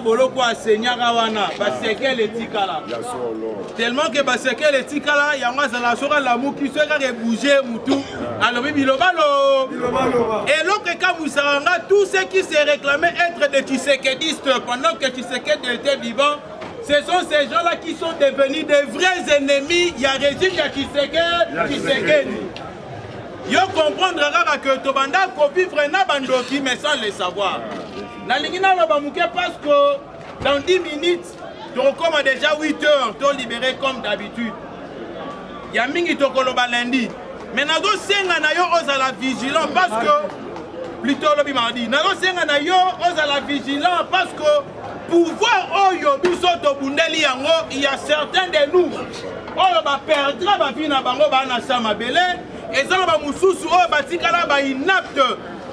boloko asenyaka wana baseke letikala tellement que baseke letikala yango azala soka lamuki soka ke bouger mutu alobi bilobalo eloko ekamusaka nga tous ceux qui se réclamaient être des tshisekedistes pendant que Tshisekedi était vivant. Ce sont ces gens-là qui sont devenus des vrais ennemis. Il y a régime, il y a Tshisekedi. Yo comprendre que Tobanda vivre na bandoki mais sans le savoir. Na lingina lo bamuke parce que dans 10 minutes, donc comme déjà 8 heures, to libéré comme d'habitude. Il y a mingi to koloba lundi. Mais nazo senga na yo ozala vigilant parce que plutôt le mardi. Nazo senga na yo ozala vigilant parce que pouvoir oyo biso to bundeli yango, il y a certains de nous oyo ba perdra ba vie na bango ba na sama belé. Ezala ba mususu o batikala ba inapte.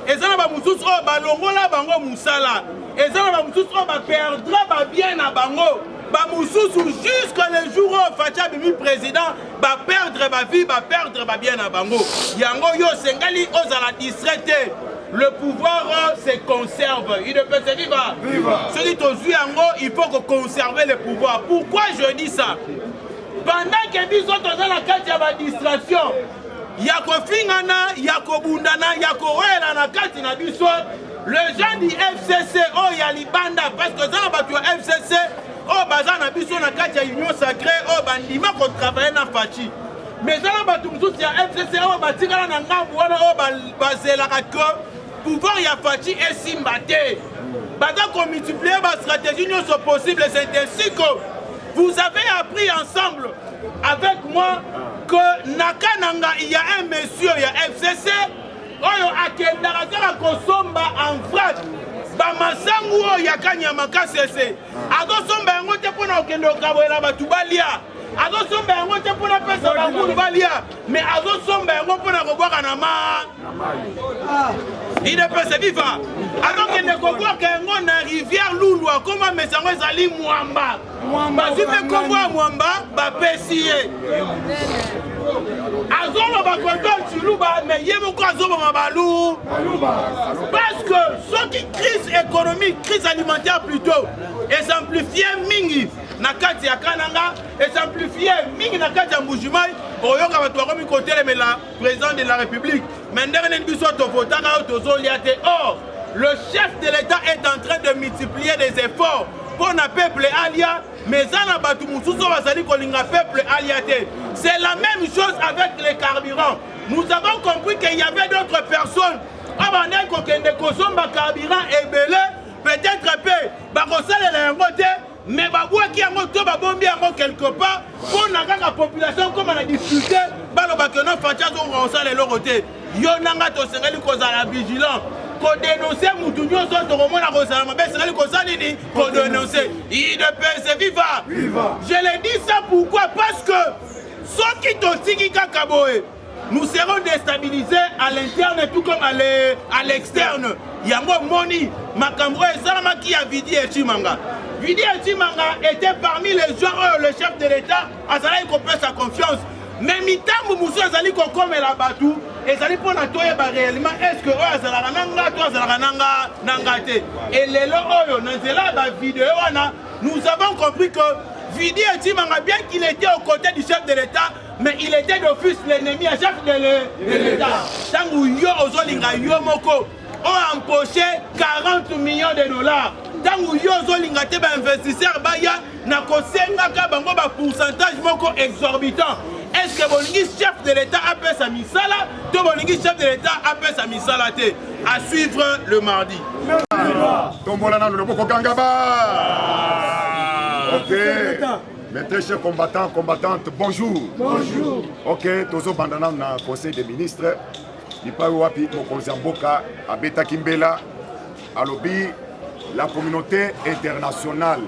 Ezala ba mususu o ba longola bango musala. Ezala ba mususu o ba perdra ba bien na bango. Ba mususu jusqu'à le jour où Facha bimi président ba perdre ba vie, ba perdre ba bien na bango. Yango yo sengali ozala distraité. Le pouvoir se conserve. Il ne peut se vivre. Celui qui il faut conserver le pouvoir. Pourquoi je dis ça? Pendant que nous sommes dans la carte de la distraction, Yako Fingana, Yako Bundana, Yako Wela na kati na biso, le gens du FCC, oh Yalibanda, parce que ça va tuer FCC, oh Bazan na biso na kati ya Union Sacrée, oh Bandima qu'on travaille na Fachi. Mais ça va tout le FCC, oh Batikala na Ngambu, oh Bazela Rako, pouvoir ya Fachi et Simbate. Bazan qu'on multiplie ma stratégie, nous sommes possibles, c'est ainsi que vous avez appris ensemble avec moi que Nakananga, il y a un monsieur, il y a FCC, Oyo Akendara Kosomba en frappe. Bamasangu ya Kanyamaka CC. Ado somba ngote pona okendo kaboela batubalia. Ado somba ngote pona pesa bakulu balia. Mais ado somba ngote pona kobwaka na ma. Il ne peut se vivre. Ado kende kobwaka ngo na rivière Lulwa koma mesango ezali mwamba. Bazime kobwa mwamba ba pesie. Azolo ba contrôle Chiluba mais yemoko azoba mabalu. Parce que ce qui crise économique, crise alimentaire plutôt, exemplifié mingi na kati ya Kananga, exemplifié mingi na kati ya Mbujimai, oyoka bato bakomi kotele mais la président de la République. Menderne biso to votaka tozo liate. Or, le chef de l'État est en train de multiplier des efforts pour le peuple alia, mais zana batu mususo basali kolinga peuple aliate. C'est la même chose avec les carburants. Nous avons compris qu'il y avait d'autres personnes. Avant de consommer carburant et belé, peut-être mais qui a quelque part pour la population comme on a discuté, vigilant. Pour dénoncer Moutounio, il ne peut se vivre. Je l'ai dit ça pourquoi? Parce que ceux qui t'ont dit nous serons déstabilisés à l'interne tout comme à l'externe. Yango Moni, Makambo et Salama qui a Vidi et Chimanga. Vidi et Chimanga étaient parmi les gens où le chef de l'État a salé qu'on perd sa confiance. Mais Mitamou Moussou a salé qu'on comme la batou. Et ça pour la toyer réellement. Est-ce que et les lots, nous avons compris que Vidi et Chimanga, bien qu'il était aux côtés du chef de l'État, mais il était d'office l'ennemi à chef de l'État. Tant que yo ozolinga yo moko ont empoché 40 millions de dollars. Tant que yo ozolinga te ba investisseur baya na kosenga ka bango ba pourcentage moko exorbitant. Est-ce que bolingi chef de l'État a fait sa misala? To bolingi chef de l'État a fait sa misala te? À suivre le mardi. Tombolana le boko kangaba. OK. Mes très chers combattants, combattantes, bonjour. Bonjour. Ok, Tozo Bandana na Conseil des ministres. Nipa Wapi, Mokonzamboka, Abeta Kimbela, Alobi, la communauté internationale.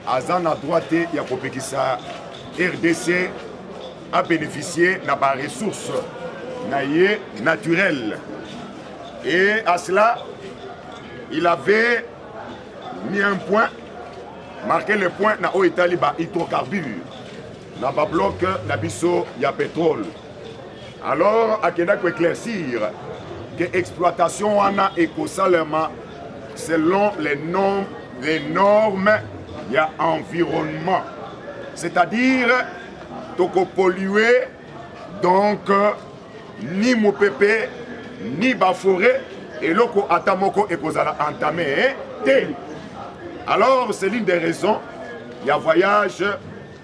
Azan a droite, Yakopekisa, RDC a bénéficié de la ressource naturelle. Et à cela, il avait mis un point. Marquer le point na o Italie ba hydrocarbures na ba bloc na biso ya pétrole. Alors akenda ko éclaircir que exploitation wana écosalement selon les normes les normes, il y a environnement. C'est-à-dire, toko polluer, donc, ni Mopepe, ni Baforé, et loko atamoko et kozala entamé. Alors, c'est l'une des raisons, il y a voyage,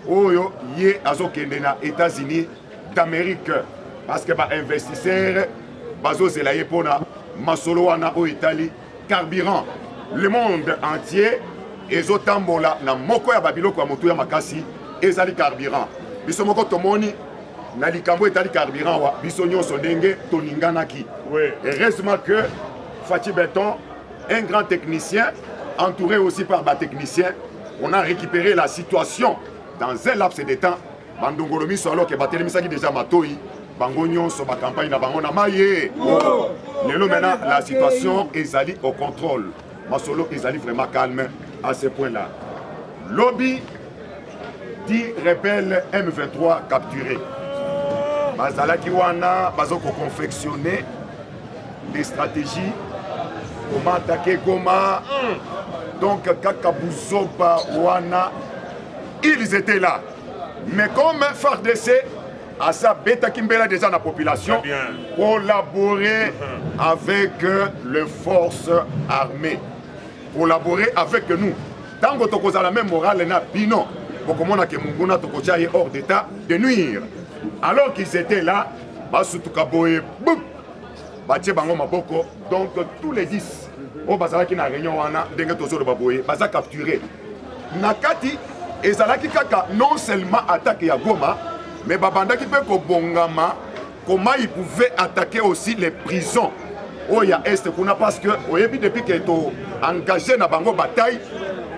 oyo, yé, azokende na États-Unis d'Amérique. Parce que, investisseurs, bazo zelaye pona, masolo wana o Italie, carburant. Le monde entier, ezotambola na moko ya babiloko ya moto ya makasi, ezali carburant. Biso moko tomoni, na likambo etali carburant wa, biso nyonso ndenge toninganaki. Heureusement que Fachi Béton, un grand technicien, entouré aussi par des techniciens, on a récupéré la situation dans un laps de temps. Bandongolomi solo ke bateli misaki déjà matoi, bango nyonso ba campagne na bango na maye. Lelo maintenant la situation est allée au contrôle. Masolo est allé vraiment calme à ce point-là. Lobby dit rebelle M23 capturé. Bazalaki wana bazoko confectionner des stratégies. Comment attaquer Goma. Donc Kakabuzoba wana, ils étaient là. Mais comme FARDC à sa bêta Kimbela déjà dans la population, collaborer avec les forces armées, collaborer avec nous. Tant que tu as la même morale, Bino, pour que mon Munguna est hors d'état de nuire. Alors qu'ils étaient là, donc tous les 10, au Bazalaki na réunion, Baza capturé. Nakati, et Zalaki Kaka non seulement attaqué à Goma, mais Babanda qui peut Bongama, comment ils pouvaient attaquer aussi les prisons. Oh, il y a Est, parce que depuis que tu as engagé dans la bataille,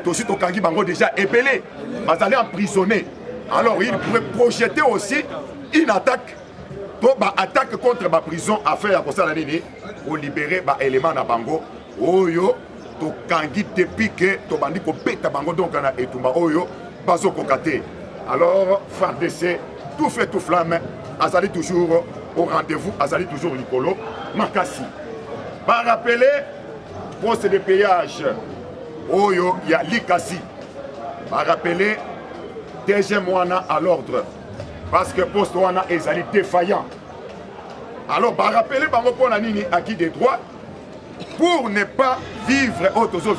tu as Bango déjà épelé, vous allez emprisonner. Alors, ils pouvaient projeter aussi une attaque, attaque contre la prison à faire pour libérer les éléments de Bango. Oh, yo, tu as depuis que tu as dit que Bango donc et tout Oyo, Bazo Kokate. Alors, FARDC, tout fait tout flamme, Azali toujours au rendez-vous, Azali toujours Nicolo, Makassi. Par rappeler, poste de péage, Oyo, il y a Likassi. Par rappeler, deuxième wana à l'ordre, parce que poste wana est allé défaillant. Alors, par rappeler, Bango Ponanini acquis des droits, pour ne pas vivre,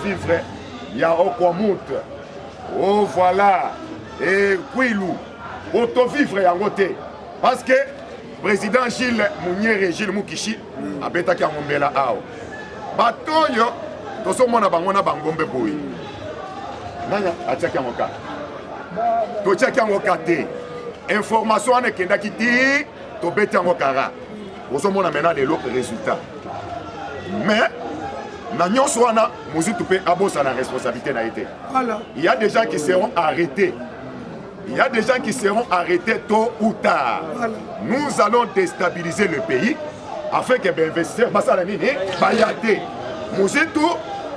vivre, il y a Okwamut. Oh voilà, et Kouilou, auto-vivre en côté. Parce que le président Gilles Mounier Gilles Moukichi a bétaki à Mombela Ao. Batoyo, tout ce monde a bangona bangombe boui. Nanya, a tchaki en oka. To tchaki en oka te. Information ne kenda ki ti, to béti en okara. Tout ce monde a maintenant les résultats. Mais, Nagnon Soana, Mouzi Toupé, Abos a la responsabilité n'a été. Voilà. Il y a des gens qui seront arrêtés. Il y a des gens qui seront arrêtés tôt ou tard. Voilà. Nous allons déstabiliser le pays afin que les investisseurs bayate. Mouzi Tou,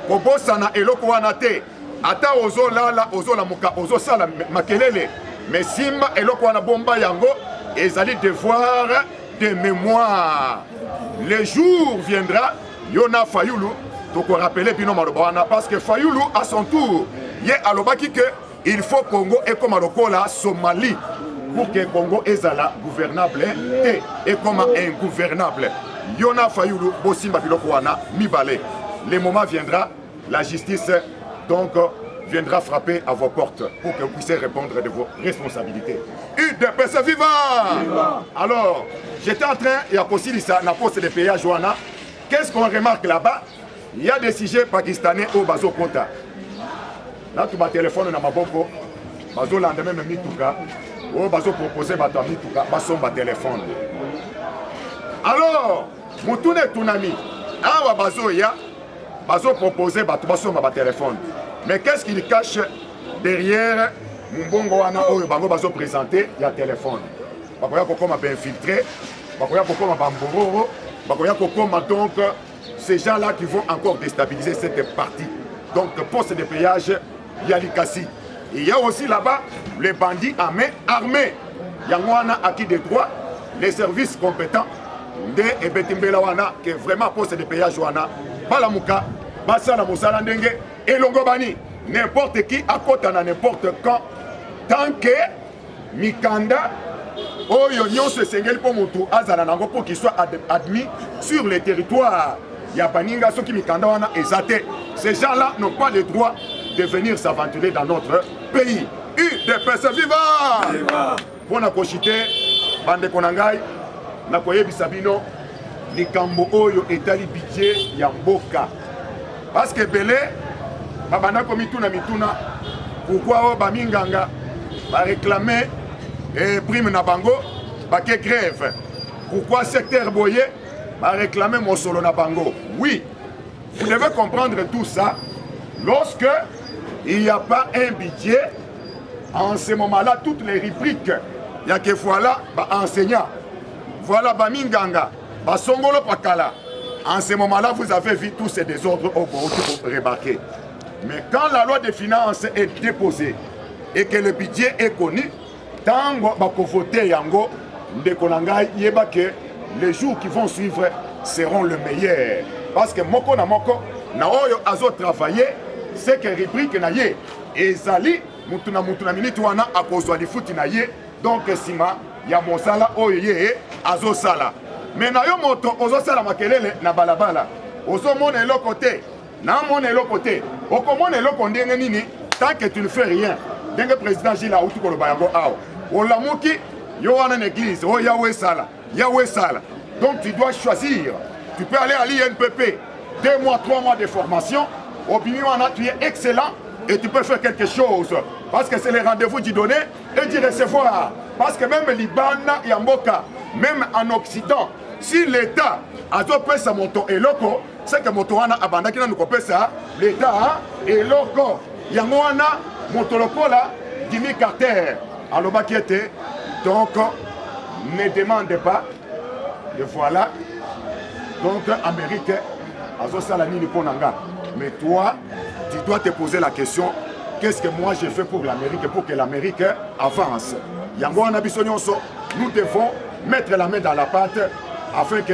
Kobosana et Lokoanate. Ata ozo la ozo la muka ozo sala makelele. Mais Simba et Lokoana bomba yango, ils allaient devoir de mémoire. Le jour viendra, Yona Fayoulou. Donc on rappelle Bino Malobana parce que Fayoulou à son tour, il a alobaki que il faut Congo et comme la Somalie pour que Congo est gouvernable et comme ingouvernable. Yona Fayoulou, Bossimba Bilokwana, Mibale. Le moment viendra, la justice donc viendra frapper à vos portes pour que vous puissiez répondre de vos responsabilités. UDPS vivant! Alors, j'étais en train, il y a possible ça, na poste de péage Joana. Qu'est-ce qu'on remarque là-bas? Il y a des sujets pakistanais au Bazo Kota. Là, tu as téléphone dans ma boko. Bazo lendemain même Mitouka. Au Bazo proposé Bato Mitouka. Bazo ba téléphone. Alors, Moutoune Tounami. Awa Bazo ya. Bazo proposé Bato ba téléphone. Mais qu'est-ce qu'il cache derrière Mbongo wana oyo bango Bazo présenté? Il y a téléphone. Bakoya kokoma ba infiltré. Bakoya kokoma ba mboro. Bakoya kokoma donc ces gens-là qui vont encore déstabiliser cette partie. Donc, poste de péage, il y a l'Ikassi. Il y a aussi là-bas les bandits armés. Il y a acquis des droits, les services compétents de Ebetimbela wana, qui est vraiment poste de péage wana. Balamuka, Basala Moussala Ndenge et Longobani. n'importe qui à côté à n'importe quand tant que mikanda oyo nyonso esengeli po motu azala nango pour qu'il soit admis sur le territoire ya baninga soki mikanda wana ezate. Ces gens-là n'ont pas le droit de venir s'aventurer dans notre pays. UDPS viva! Pour na koshite bande konangai na koyebisa bino likambo oyo etali budget ya mboka. Parce que belé babanda ko mituna pourquoi ba minganga ba réclamer prime na bango ba ke grève. Pourquoi secteur boyé ba réclamer mosolo na bango. Oui, vous devez comprendre tout ça lorsque il n'y a pas un budget. En ce moment-là, toutes les rubriques, il y a que voilà, enseignants, voilà, minganga, songolo pakala. En ce moment-là, vous avez vu tous ces désordres au Bordeaux pour remarquer. Mais quand la loi des finances est déposée et que le budget est connu, tant que voter yango, que les jours qui vont suivre seront le meilleur. Parce que moko na oyo azo travailler, c'est que rubrique na ye ezali mutuna minute wana akozwa lifuti na ye, donc sima ya mosala oyo ye azo sala. Mais na yo moto ozo sala makelele na balabala ozo mona eloko te na mona eloko te okomona eloko ndenge nini tant que tu ne fais rien. Ndenge président Gilles Autu koloba yango awa olamuki yo wana na église o yawe sala donc tu dois choisir. Tu peux aller à l'INPP 2 mois 3 mois de formation au Biniwana, tu es excellent et tu peux faire quelque chose. Parce que c'est les rendez-vous d'y donner et d'y recevoir. Parce que même Liban et Mboka, même en Occident, si l'État a fait sa moto et loco, c'est que motoana abanda qui n'a pas ça, l'État et loco. Yangwana, motolokola, Jimmy Carter, à l'Obakiete. Donc, ne demandez pas. Et voilà. Donc, Amérique, Azo Salani Niponanga. Mais toi, tu dois te poser la question, qu'est-ce que moi j'ai fait pour l'Amérique, pour que l'Amérique avance. Yango Anabisonyoso, nous devons mettre la main dans la pâte afin que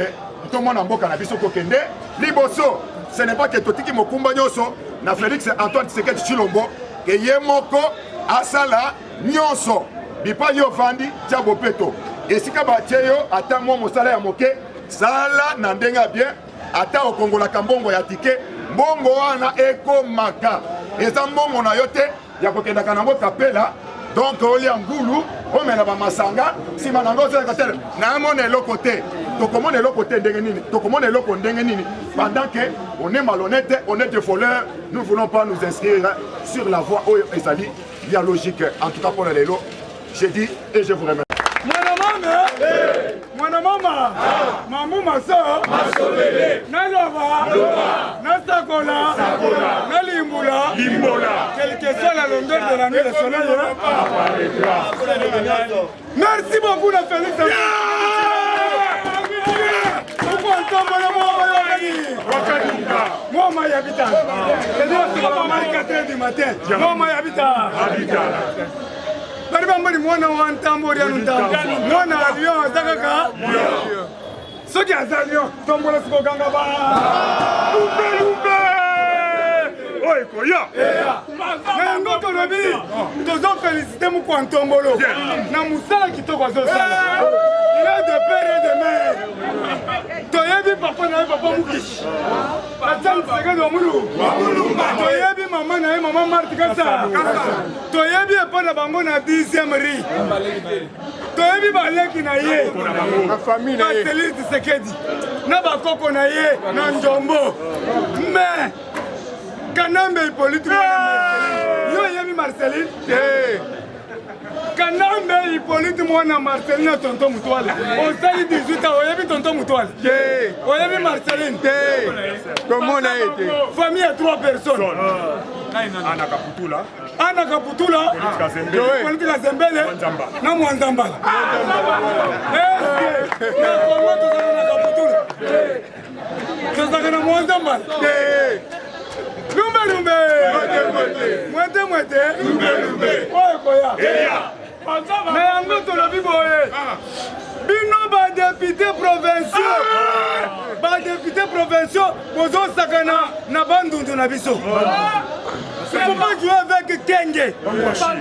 tout le monde en boka Nabiso Kokende, Liboso, ce n'est pas que Totiki Mokumba Nyoso, na Félix Antoine Tshisekedi Tshilombo, que Yemoko, Asala, Nyonso, Bipa Yovandi, Diabo Peto. Et si Kabacheyo, attends moi mon salaire à moquer, Sala Nandenga bien, attends au Congo la Kambongo ya ticket. Bongo wana eko maka eza mbongo na yo te ya kokendaka nango kapela donc oli ngulu omela ba masanga sima nango zela kotel na mona eloko te tokomona eloko te ndenge nini tokomona eloko ndenge nini pendant que on est malhonnête on est des voleurs nous ne voulons pas nous inscrire sur la voie ezali dialogique. En tout cas pour les lots j'ai dit et je vous remercie. Mwana mama, mamu maso, na loba, na sakola, na limbula, quelle que soit la longueur de la nuit, le soleil. Merci beaucoup, la Félix. Moi, je habite. C'est-à-dire que 4h du matin. Moi, j'habite. Baribambari mwana wa ntambo ya ntambo mwana avion azakaka soki avion tombola siko ganga ba lumbe oye koya na ngoto robi tozo féliciter mu kwa ntombolo na musala kitoko azosala il a de père et de mère toyebi papa na papa mukishi atang sega do mulu toyebi mama na mama Marti Kasa toyebi epa bango na 10e ri toyebi baleki na ye na famille na ye Marceline Tshisekedi na bakoko na ye na Njombo mais Kanambe Hippolyte yo yebi Marceline Kanambe Hippolyte mwana Marceline na tonton Mutwala osali 18 ans oyebi tonton Mutwala oyebi Marceline comment on a été famille à 3 personnes Ana Kaputula Politika Zembele na Mwanzambala na Kongo tozana na Kaputula tozana na Mwanzambala Lumbe mwete oye koya mais yango tolobi boye bino ba député provinciaux badepute provinciaux bozosaka na bandundu na biso. Il ne faut pas jouer avec Kenge,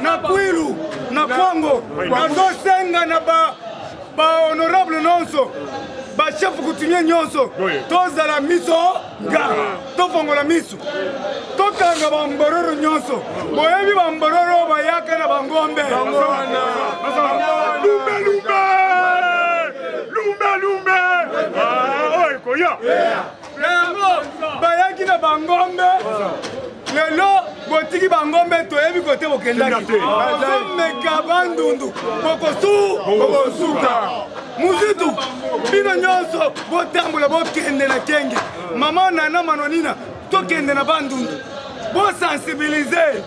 na Kwilu, na Kwango, nazosenga na ba honorable nonso, ba chef coutumier nyonso, tozala miso nga, tofongola miso, tokanga bambororo nyonso, boyebi bambororo bayaka na bangombe. Lumbe! Oye koya! Bayaki na bangombe. Lelo botiki bangombe toyebi kote bokendaki ozomeka bandundu bokosuka muzitu bino nyonso botambola bokende na Kenge mama nana manonina tokende na bandundu bosensibilize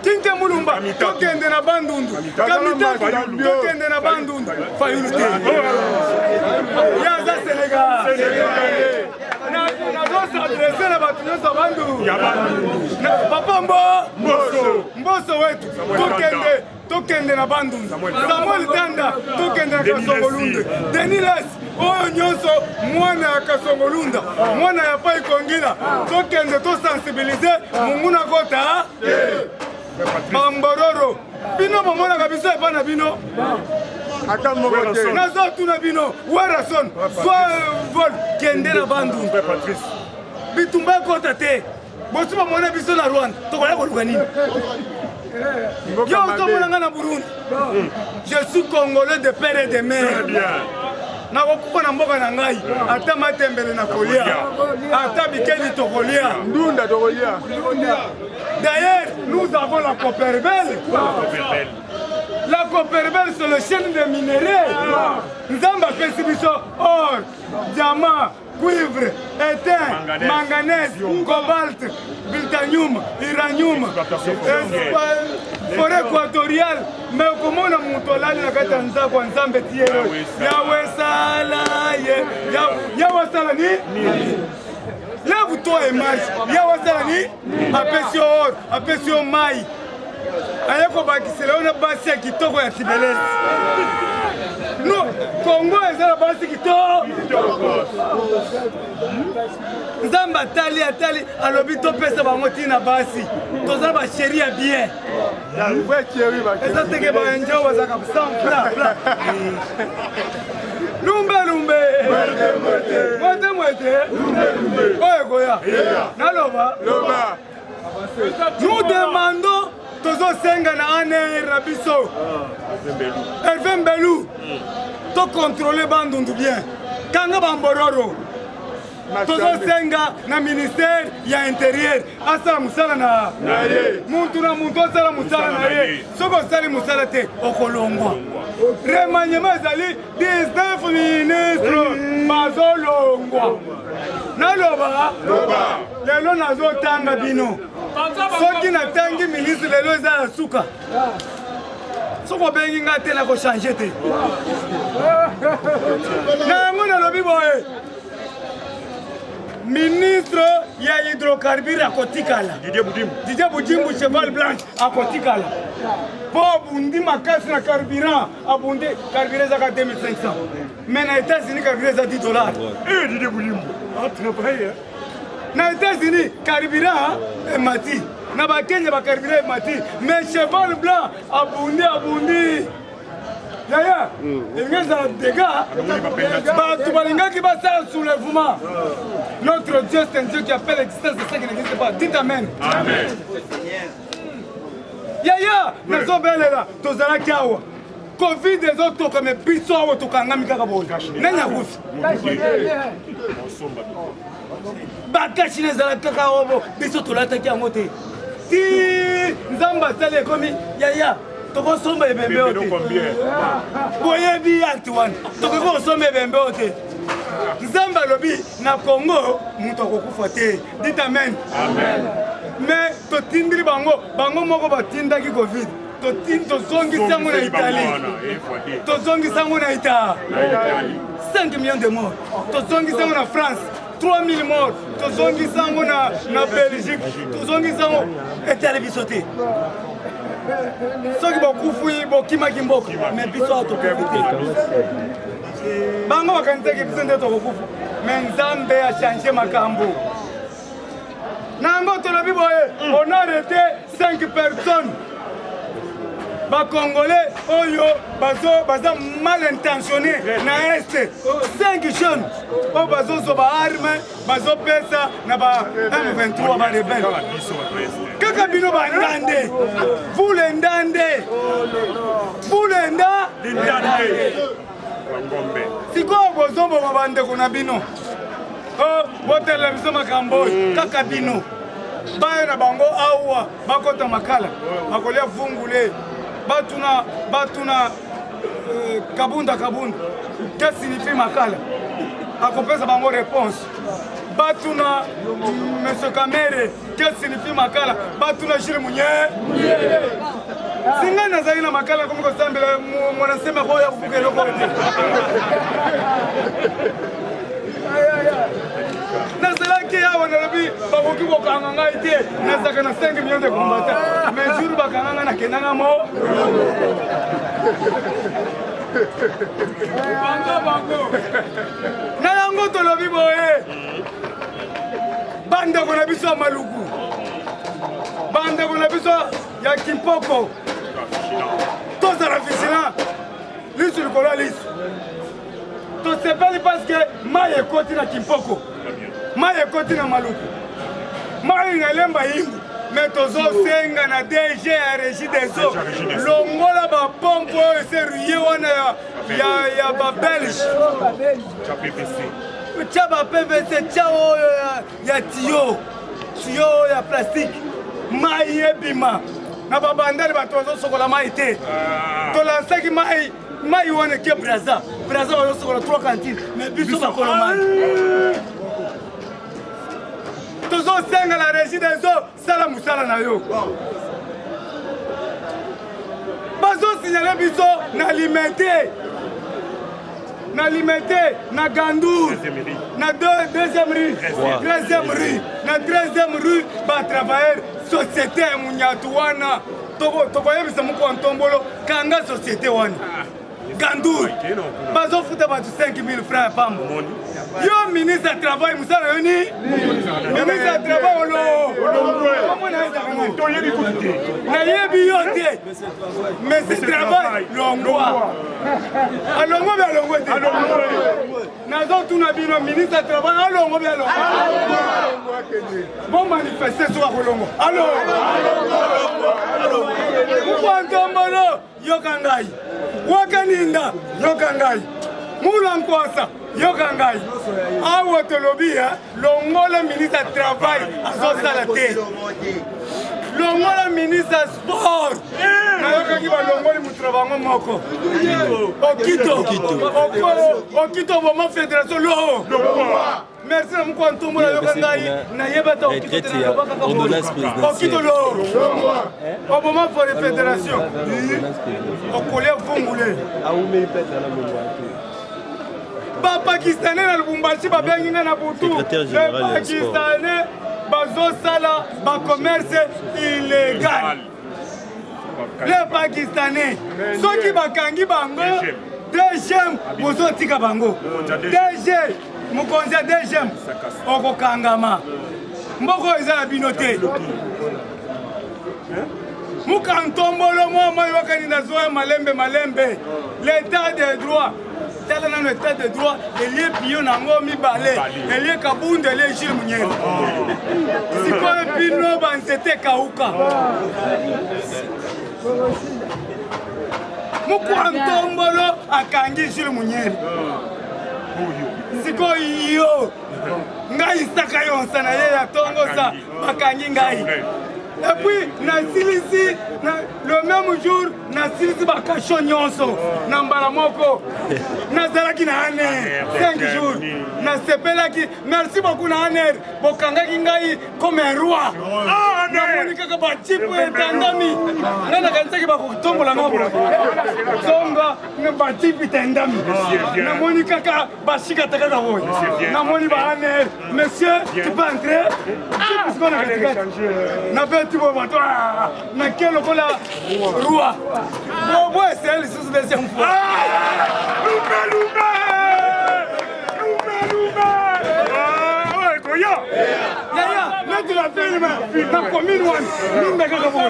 kinke mulumba tokende na bandundu kamitaki tokende na bandundu fayulu te yaza Senegal nazosadrese na bato nyonso bandu papa mboso wetu tokende na bandundu Samuel Tanda tokende na Kasongolunde Deniles oyo nyonso mwana ya Kasongolunda mwana ya Pai Kongila tokende tosensibilize munguna kota bambororo bino bomonaka biso epa na bino nazotuna bino werason vol kende na bandundu bitumba ekota te bosi bamona biso na Rwanda tokoya koluka nini yo otomonanga na Burundi je suis congolais de père et de mère nakokufa na mboka na ngai ata matembele na kolia ata bikeli tokolia ndunda tokolia. D'ailleurs nous avons la Copperbelle. La Copperbelle c'est le chaîne de minerais. Nzamba apesi biso or, diamant, cuivre, étain, manganèse, cobalt, biltanium, uranium, forêt équatoriale. Mais comment on a monté là, la Katanza, quand Nzambe tiero, Yahweh Salaye, Yahweh Salani, lève-toi et marche, Yahweh Salani, apesi or, apesi o mai. Ayako bakisela ona basi ya kitoko ya Tibelezi. No, Congo ezala basi kitoko. Nzamba atali alobi topesa bango tina basi. Tozala ba chéri ya bien. Eza teke ba enjo bazaka sans plat. Lumbe. Mwete. Oye goya. Naloba. Nous demandons tozosenga na ane rabiso Hervé Mbelu to contrôler bandundu bien kanga bambororo tozosenga na ministère ya intérieur asala musala na muntu na muntu asala musala na ye soko sali musala te okolongwa remanyema ezali 19 ministres bazolongwa naloba lelo nazotanga bino soki natangi ministre lelo eza ya suka soko obengi nga te nakochange te na yango nalobi boye ministre ya hydrocarbure akotikala Didier Budimbu cheval blanche akotikala po abundi makasi na carburant abundi carburant ezaka 2500 mais na États-Unis carburant eza $10. Didier Budimbu na États-Unis carburant emati na bakenya ba carburant emati mais cheval blanc abundi yaya ingeza dégâts bato balingaki basala soulèvement. Notre Dieu c'est un Dieu qui appelle l'existence de ce qui n'existe pas. Dites amen. Amen. Yaya nazobelela tozalaki awa covid ezotoka me biso awa tokangami kaka boye nani akufi bakashi nezalaki kaka awa biso tolataki yango te ti nzambe asali ekomi yaya tokosomba ebembe oyo te boyebi acte wana tokoki kosomba ebembe oyo te nzambe alobi na Congo moto akokufa te. Dites amen. Mais totindiri bango moko batindaki covid tozongisi yango na Italie tozongisi yango na Italie 5 millions de morts tozongisi yango na France 3000 morts tozongisi yango na Belgique tozongisi yango etali biso te soki bokufi bokimaki mboka mais biso atokufi te bango bakanisaki biso nde tokokufa mais nzambe achange makambo nango tolobi boye on a arrêté 5 personnes Congolais oyo baza mal intentionné na este 5 jeunes oyo bazozoba arme bazopesa na ba M23 ba rebelle kaka bino bandande vule ndande sikoyo bozoboma bandeko na bino botela biso makambo kaka bino baya na bango awa bakota makala bakolia vungule batuna kabunda que signifie makala akopesa bango réponse batuna monsieur Kamere que signifie makala batuna Jules Munye singa nazali na makala comme kosambela mwanasema ko ya kubuka eloko te nazalaki awa nalobi bakoki kokanga ngai te nazaka na 5 millions de combattants mais jour bakanga ngai nakendanga mo bango na yango tolobi boye bandeko na biso ya maluku bandeko na biso ya kimpoko tozala vigilant lisu likolo ya lisu tosepeli parce que mai ekoti na kimpoko mai ekoti na maluku mai ngalemba yimbu mais tozosenga na DG ya régie des eaux longola bapompe oyo eseruye wana ya babelge tia bapvc tia oyo ya tiyo oyo ya plastique mai ebima na babandali bato bazosokola mai te tolansaki mai wana ke braza bazosokola 3 cantines mais biso bakolo mai tozosenga la régie des eaux sala mosala na yo bazosignale biso na limete na gandour na 2e rue 13e rue na 13e rue batravailleur société ya munyatu wana tokoyebisa moko ntombolo kanga société wana gandour bazofuta bato 5000 francs ya pamba yo ministre ya travail mosala yo ni ministre ya travail nayebi yo te mais c'est travail longwa alongwa be alongwe te nazotuna bino ministre ya travail alongwa be alongwa bo manifeste soka kolongwa mukwantombolo yoka ngai wakaninda yoka ngai mulankwasa yoka ngai awa tolobi longola ministre ya travail azosala te longola ministre ya sport nayokaki balongoli mutura bango moko okito boma fédération lo merci na moko antombola yoka ngai nayeba ta okito lo oboma for fédération okolia vungule bapakistanais na lubumbashi babengi nga na butu bapakistanais bazosala bacommerce illégal les pakistanais soki bakangi bango dgm bozotika bango dg mokonzi ya dgm okokangama mboko eza na bino te mukantombolo mwa yoka nina zoya malembe l'état de droit tala nano état de droit elie piyo nango mibale elie kabunda elie Jules Munyele sikoyo bino banzete kauka mukwantombolo akangi Jules Munyele sikoyo yo ngai saka yonsa na ye ya tongosa bakangi ngai et puis nasilisi le même jour nasilisi bakasho nyonso na mbala moko nazalaki na aner 5 jours nasepelaki merci beaucoup na aner bokangaki ngai comme un roi namoni kaka bajipe etandami ngai nakanisaki bakotombola ngabo zonga bajipe etandami namoni kaka bashikata kaka boye namoni ba aner monsieur tu peux entrer tu vois toi na quel lokola roi bon c'est elle sous deuxième fois film na commune wana minda kaka bo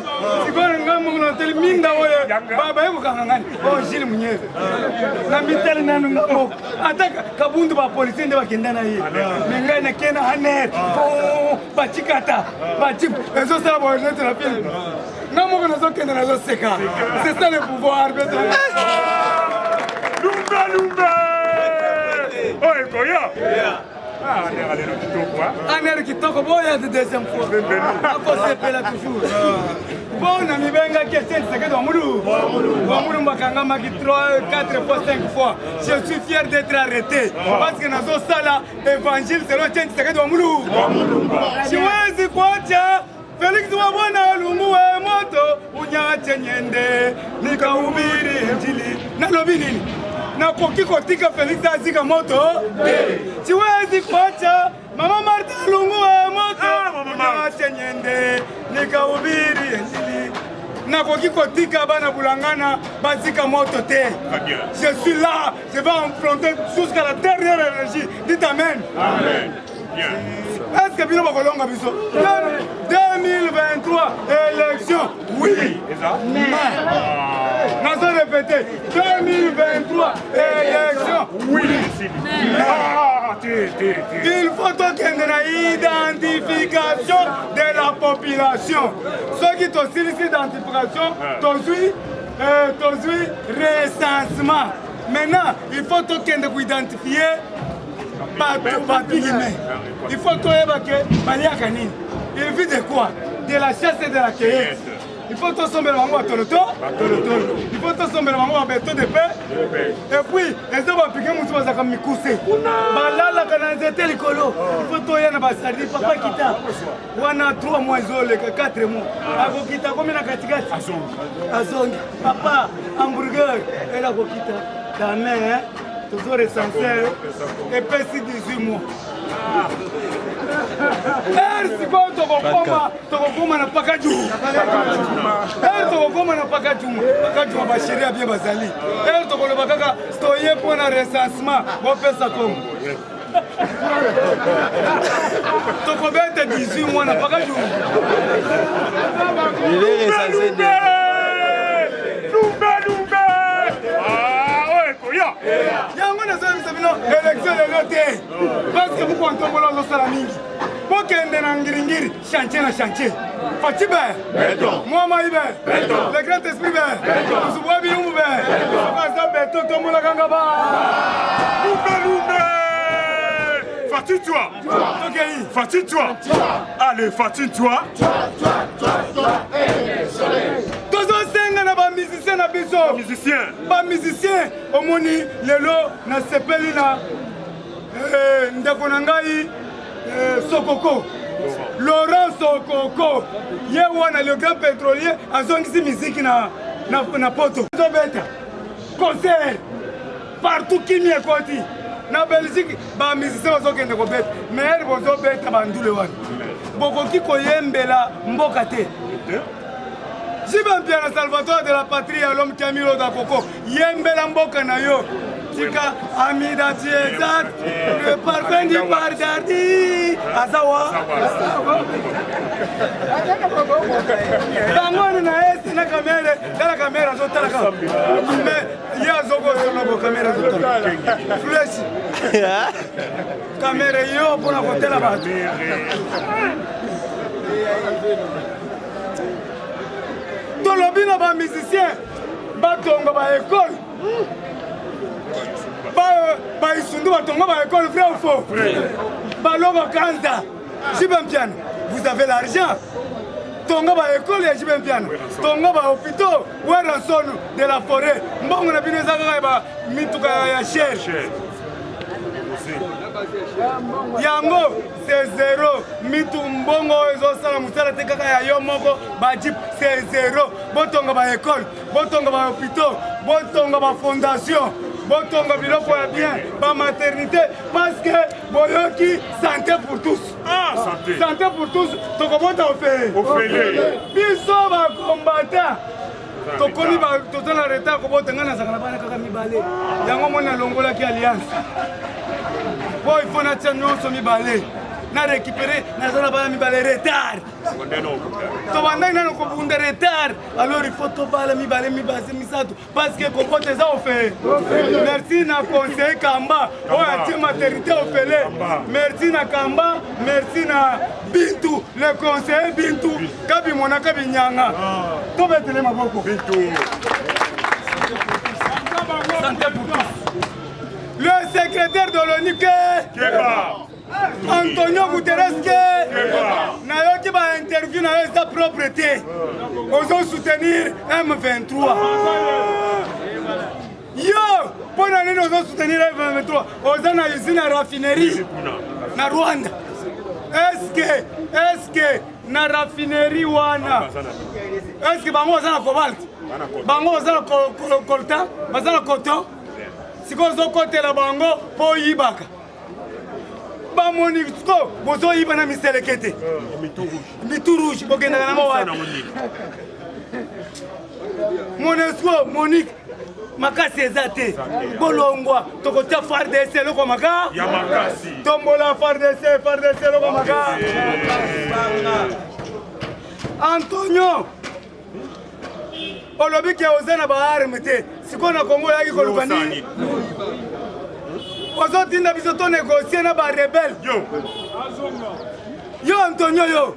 sikoyo ngamu na tele minda oye baba yeko kanga ngani oh Gilles Munyeze na mitele nanu ngamo ataka kabundu ba police nde bakenda na ye menga na kena hanet oh bachikata bachip ezo sala bo net na film ngamo kana zo kenda na zo seka c'est ça le pouvoir beto lumba oye koya Aner kitoko boya de deuxième fois. Ako sepela toujours. Bon na mibenga ke tente que do muru. Muru makanga maki 3, 4 fois 5 fois. Je suis fier d'être arrêté parce que nazo sala évangile selon tente que do muru. Siwezi kuacha Felix wabona lunguwe moto unyache nyende nikahubiri injili. Nalobi nini? Na koki kotika Felix azika moto siwezi kuacha mama Martha lunguwe moto unyache nyende nikahubiri injili na koki kotika bana bulangana bazika moto te je suis là je vais affronter jusqu'à la dernière énergie dites amen amen est-ce que bino bakolonga biso 2023 élection oui Nous allons répéter 2023 élection. Oui. Il faut une identification de la population. Ceux qui ont aussi l'identification, aujourd'hui recensement. Maintenant, il faut qu'ils identifier il faut que il vit de quoi? De la chasse et de la cueillette. Il faut que sommes le à Toloto. Il faut que sommes le à Beto de paix. Et puis, les hommes appliqués, nous sommes à Mikousé. Balala, Kanazete, les colos. Il faut que tu aies papa Kita. On a 3 mois, 4 mois. Ako Kita, combien de Katikati? Azong. Papa, hamburger. Et la Kita. Ta mère, toujours essentiel. Et puis, 18 mois. Sikoyo tokokoma na pakaju tokokoma na pakajuma pakajuma basheria bien bazali tokoloba kaka toye mpona recensement bopesa kongo tokobete 18 mois na pakajuma yango nazobisa bino élection lelo te parce que mukontombola ozosala mingi bokende na ngiringiri chantier na chantier Fati be Moama ibe le grand esprit be Zubwa bilumbu be Fasa beton tombola kanga ba Lumbe Fatine-toi Fatine-toi Allez Fatine-toi ba musicien omoni lelo na sepeli na ndeko na ngai Sokoko Laurent Sokoko ye wana le grand pétrolier azongisi musique na poto beta concert partout kimi ekoti na Belgique ba musicien bazokende kobeta mais bozobeta bandule wana bokoki koyembela mboka te Jibampiana Salvatore de la patrie à l'homme qui a mis l'eau dans Coco. Yembela Mboka na yo. Tika Amida Tiezat. Le parfum du Bardardi. Azawa. Tango na esi na kamera. La caméra zotala ka. Mais ya zogo sona bo caméra zotala. Flash. Caméra yo pour la hôtel ba. Tolobina ba musicien batonga ba école ba isundu batonga ba école vrai ou faux balogo kanza Jibampiana vous avez l'argent tonga ba école ya Jibampiana tonga ba hôpital Weranson de la forêt mbongo na bino zaka ba mituka ya cher yango c'est zéro mitu mbongo ezosala musala te kaka ya yo moko bajip c'est zéro botonga ba école botonga ba hôpital botonga ba fondation botonga biloko ya bien ba maternité parce que boyoki santé pour tous santé pour tous tokobota ofele biso ba combattant tokoni ba totala retard kobota ngana zakana bana kaka mibale yango mona longola ki alliance il faut na tchanyo so mibale na récupérer na zona ba mi balé retard to banda na ko bunda retard alors il faut to bala mi balé mi base mi sato parce que compote ça on fait merci na conseiller Kamba o ati maternité au Pelé merci na Kamba merci na Bintou le conseiller Bintou kabi mona kabi nyanga to betele maboko Bintou santé pour tous. Le secrétaire de l'ONU Antonio Guterres Nayoki va interview na sa propreté. Osons soutenir M23. Yo, pour nous osons soutenir M23. Osons na usine raffinerie na Rwanda. Est-ce que na raffinerie wana? Est-ce que bango osana cobalt? Bango osana coltan? Basana coton? Si vous avez la bango pour yibaka. Ba moniko bozo yibana miselekete. Mitu rouge bogenda na mawa. Monesco Monique makasi ezate. Bolongwa tokotia FARDC loko maka. Ya makasi. Tombola FARDC loko maka. Antonio olobi ke ozana ba arme te. Sikona Congo yaki kolukani. Ozotinda biso to négocier na ba rebelle. Yo Antonio yo.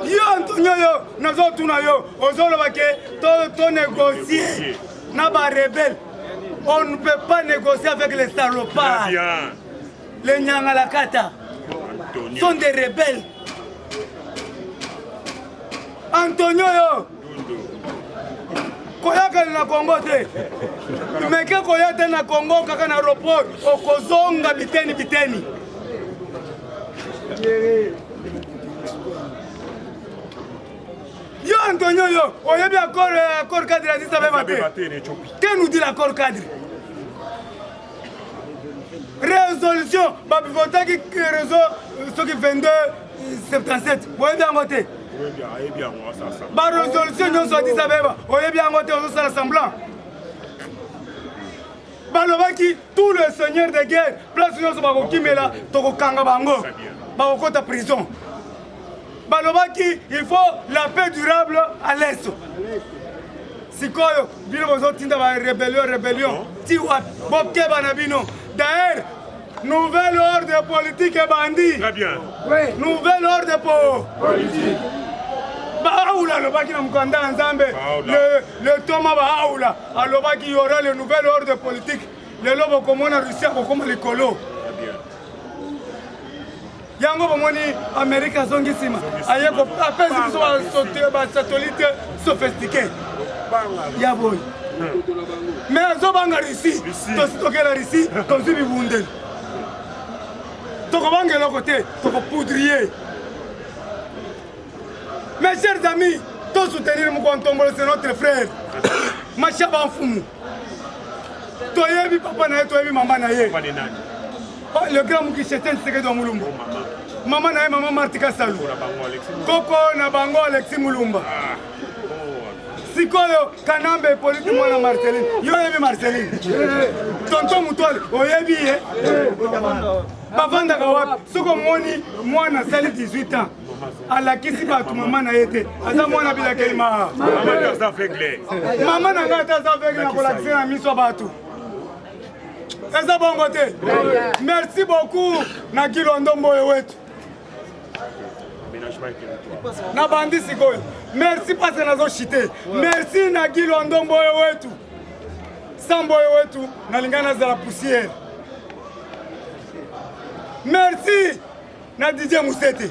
Yo Antonio yo nazotuna yo. Ozoloba ke to négocier na ba rebelle. On ne peut pas négocier avec les salopards. Les Nyangalakata sont des rebelles. Antonio yo. Koyaka na Congo te. Meke koyate na Congo kaka na aéroport okozonga biteni. Yo Antonio yo, oyebi accord cadre Addis Abeba te. Que nous dit l'accord cadre? Résolution babivotaki réseau soki 2277. Oyebi yango te. Ba résolution nyonso Addis Abeba oyebi yango te ozosala semblant. Balobaki tout le seigneur de guerre place nyonso bakokimela tokokanga bango bakokota prison. Balobaki il faut la paix durable à l'est. Sikoyo bino bozotinda ba rébellion ti wat bokeba na bino. D'ailleurs nouvel ordre politique et bandit. Très bien. Oui. Nouvel ordre politique. Baoula lobaki na mukanda nzambe. Le Thomas Baoula alobaki y aura le nouvel ordre politique. Le lobo komona Russie kokoma likolo. Yango bomoni Amerika zongisima. Ayeko apesi biso ba satellite sophistiqué. Ya boy. Mais zobanga Russie. To stocker la Russie, to zibi bundel. Tokobanga le côté, tokopoudrier. Mes chers amis, tous soutenir Moukontombo, c'est notre frère. Machaba Mfumu. Toyebi papa na ye, toyebi maman na ye. Le grand Mouki Chetin Tseke do Moulumba. Maman na ye, maman Martika Salou. Koko na bango Alexis Moulumba. Sikoyo Kanambe politique mwana Marceline. Yo yebi Marceline. Tonton Moutoual, oyebi ye. Bavandaka wapi soko moni mwana sali 18 ans alakisi batu mama na yete aza mwana bilakeli ma mama na ngata za aveugle na kolakisi na miso batu eza bongo te. Merci beaucoup na Kilondo Mboyo wetu na bandi sikoyo. Merci parce nazo chite. Merci na Kilondo Mboyo wetu Samboyo wetu nalingana za la poussière. Merci na DJ Moussete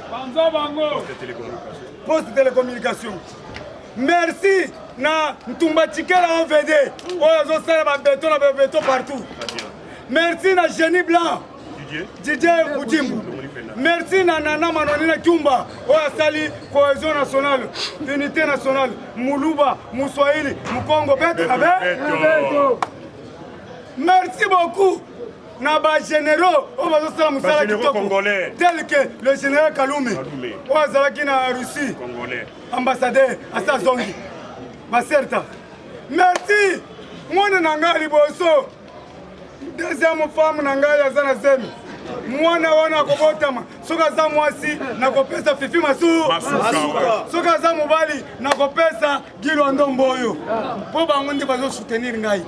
Poste Télécommunication. Merci na Ntumba Chikela OVD oyo sala ba béton partout. Merci na Génie Blanc Didier Boudimbu. Merci na Nana Manonina Kiumba oyo sali cohésion nationale, unité nationale, Muluba, Muswahili, Mukongo beto. Merci beaucoup. Naba généraux, on va se faire musala congolais tel que le général Kalume, Ouazalaki na Russie, congolais, ambassadeur Assa Zongi, Maserta. Merci, moi nanga liboso, deuxième femme nanga yazana zemi, mwana wana kobotama soki aza mwasi nakopesa fifi masuka soki aza mobali nakopesa gilo ndombo oyo mpo bango nde bazosoutenir ngai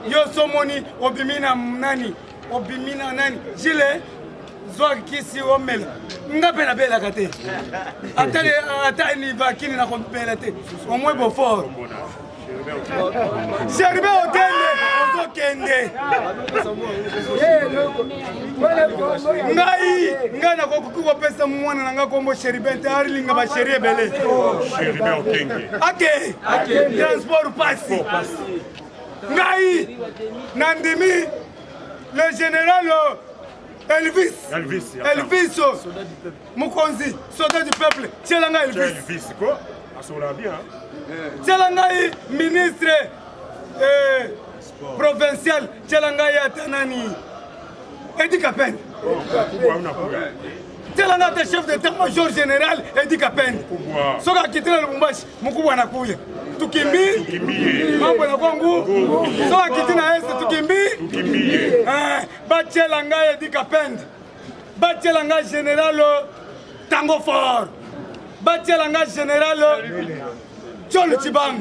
yo somoni obimi na nani obimi na nani jile zwa kisi omela nga mpe nabelaka te ata nivakini nakobela te omwe bofort Cheribe Otende ozokende ngai nakoki kopesa mwana nanga kombo Cheribe te arilinga basheri ebele ake transport pasi ngai nandimi le général Elvis Mukonzi soldat du peuple tiela ngai Elvis tiela ngai ministre provincial tiela ngai ata nani Edi Kapende tiela ngai ata chef d'état-major général Edi Kapende soki akitila Lubumbashi mukubwa anakuya tukimbi mambo na kwangu soki akiti na este tukimbi batiela ngai Edi Kapende batiela ngai général Tango Fort batiela ngai général John Chibang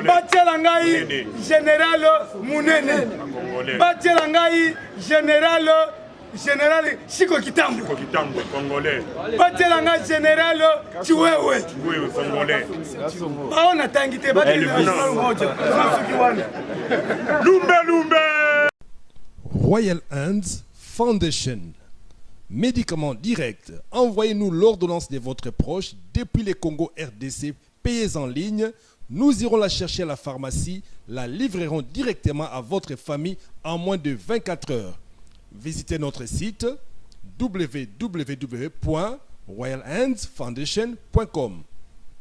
batiela ngai général Munene batiela ngai général Chiko Kitambo batiela ngai général Chiwewe baona tangi te Lumbe Royal Hands Foundation. Médicaments directs. Envoyez-nous l'ordonnance de votre proche depuis le Congo RDC. Payez en ligne. Nous irons la chercher à la pharmacie. La livrerons directement à votre famille en moins de 24 heures. Visitez notre site www.royalhandsfoundation.com.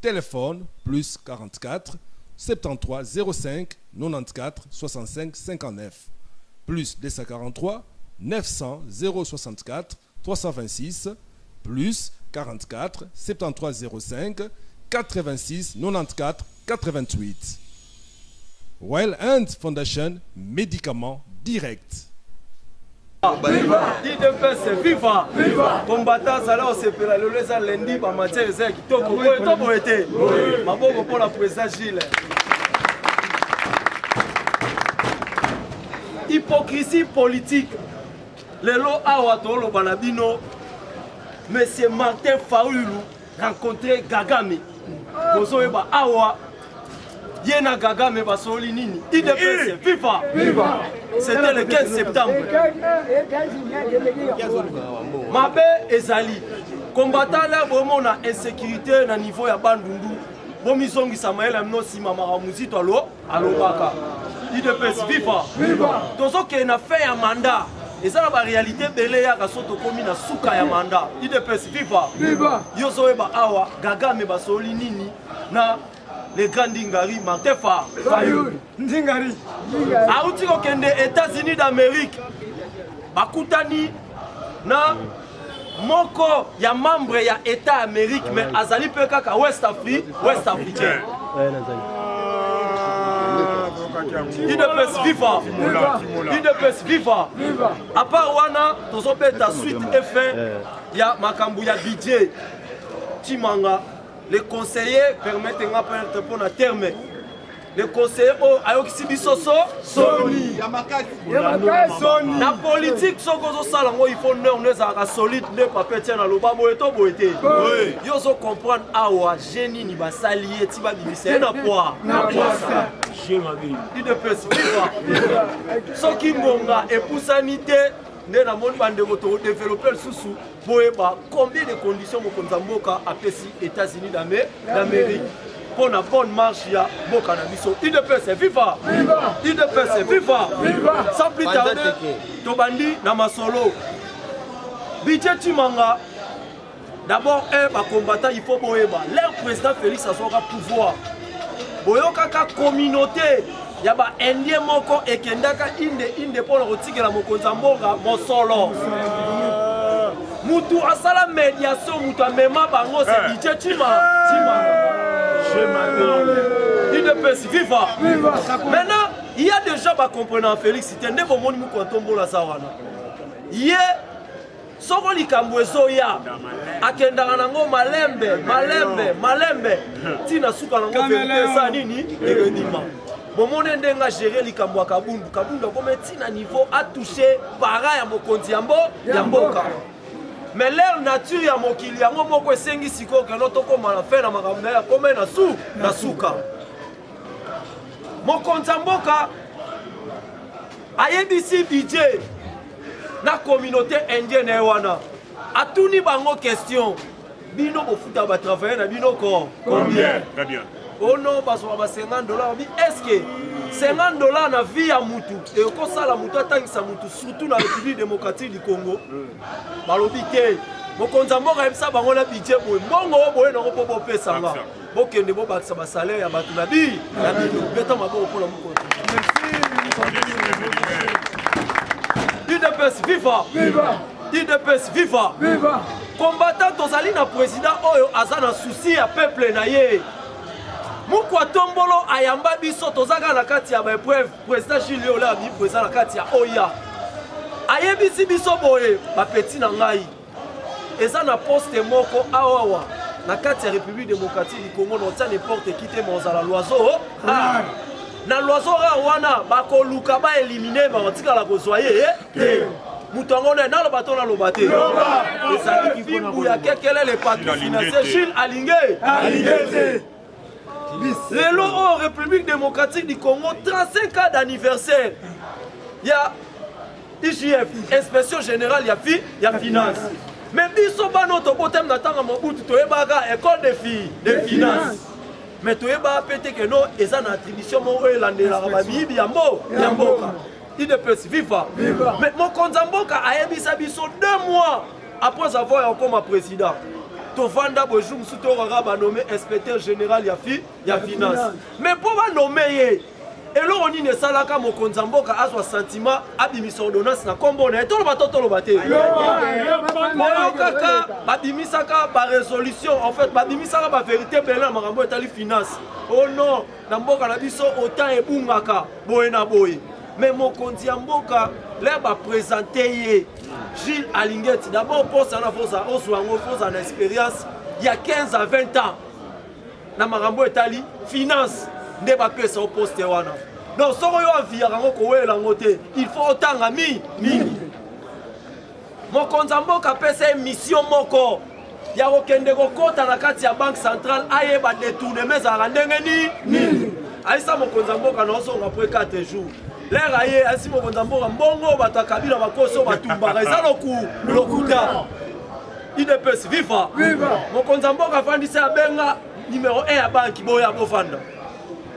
Téléphone plus 44 73 05 94 65 59 plus 243 900 064 326 plus 44 73 05 86 94 88. Royal Hands Foundation, médicaments directs. IDPS viva combattant sala osepela lelo eza lundi ba matière eza kitoko oyo toboyete maboko pour la président Gilles. Hypocrisie politique lelo awa toloba na bino monsieur Martin Fayulu rencontré Gagame bozoyeba awa Yena Gagame basoli nini IDPS viva c'était le 15 septembre mabe ezali combattant là vraiment na insécurité na niveau ya bandundu bomizongi Samael amnosima maramuzi to alobaka IDPS viva tozo ke na fin ya mandat ezala ba réalité belé ya kasoto komi na suka ya mandat IDPS viva yozoyeba awa Gagame basoli nini na les grands Ndingari, Martin Fayulu Ndingari auti kokende États-Unis d'Amérique bakutani na moko ya membre ya État Amérique mais azali pe kaka West Africain IDPS viva à part wana tozopeta suite effet ya makambu ya budget Timanga. Les conseillers permettent de répondre à terme. Les conseillers ont Sony. La politique, il faut que solide, ne pas péter dans le bas. Il faut comprendre que génie ni salier, tu vas diviser na poids. Il ne peut pas. Ce qui monga et pour sanité. Nous avons développé le sous combien de conditions Mokonzamboka a fait aux États-Unis d'Amérique pour la bonne marche ya Boka Nabiso. IDPS viva! IDPS viva! Sans plus tarder, Tobandi Namasolo. Budget Timanga. D'abord, un combattant, il faut boeba. Leur président Félix Assoka pouvoir. Boyokaka communauté. Yaba indien moko ekendaka inde pona kotikela Mokonzamboka mosolo mutu asala médiation mutu amema bango c'est DJ Tima IDPS viva maintenant il y a déjà ba comprenant Félix Tende bomoni mukontombola sawana ye soko likambo ezoya akendaka nango malembe tina suka nango verite eza nini eredima bomone ndenga gérer likambo ya kabundu akome tina niveau atouche para ya mokonzi ya mboka mais l'air nature ya mokili yango moko esengi sikoyo keno tokoma na fe na makambo na ye akome na suka mokonzi ya mboka ayebisi budget na communauté indienne wana atuni bango question bino bofuta ba travailler na bino combien Très bien. oh non basoba ba $50 bi est-ce que $50 na vie ya mutu et ko sala mutu atangisa mutu surtout na République démocratique du Congo balobi te mokonza mboka yebisa bango na budget boye mbongo boye na ko po pesa nga bokende bo bakisa ba salaire ya batu na bino beta maboko pour la mokonza. UDPS viva! Viva! UDPS viva! Viva! Combattant tozali na président oyo aza na souci ya peuple na ye. Mukwa tombolo ayamba biso tozaka na kati ya ba épreuve président Jules Ola bi président na kati ya Oya. Ayebisi biso boye ba petit na ngai. Eza na poste moko awawa na kati ya République démocratique du Congo no tsa n'importe qui te mozala l'oiseau. Na l'oiseau wana bakoluka ba éliminer ba otikala kozwa ye mutu yango na lo bato na lobate ezali kimbu ya kekele le patron financier Jules Alingé lelo au République démocratique du Congo 35 ans d'anniversaire ya IGF inspection générale ya finance mais biso bano to botem na tanga mobutu toyebaka école de finance mais tu es pété que non, et ça n'a attribution mon elandelaka babibi ya mboka. UDPS viva. Mais mon konzamboka a ebisa biso 2 mois après avoir encore président. Tovanda bojou musuto raba nommé inspecteur général ya finance. Mais pour va nommer et là on ne salaka mon konzamboka a son sentiment abimisa ordonnance na kombo na to lo bate. Kaka babimisaka ba résolution en fait babimisaka ba vérité bela makambo etali finance. Oh non, na mboka na biso autant ebungaka boye na boye. Mais mokonzi ya mboka là ba présenter Jules Alingé d'abord pour ça na forza oswango forza na expérience il y a 15 à 20 ans. Na makambo etali finance nde ba pesa au poste wana. Donc soko yo avia rango ko wela ngote il faut otanga mingi. Mokonza mboka pesa mission moko ya kokende kokota na kati ya banque centrale ayeba détournement za ndenge nini aisa mokonza mboka na osonga après 4 jours l'air aye asi mokonza mboka mbongo batakabila bakoso batumbaka eza lokuta UDPS viva mokonza mboka fandisa abenga numéro 1 ya banki boya bofanda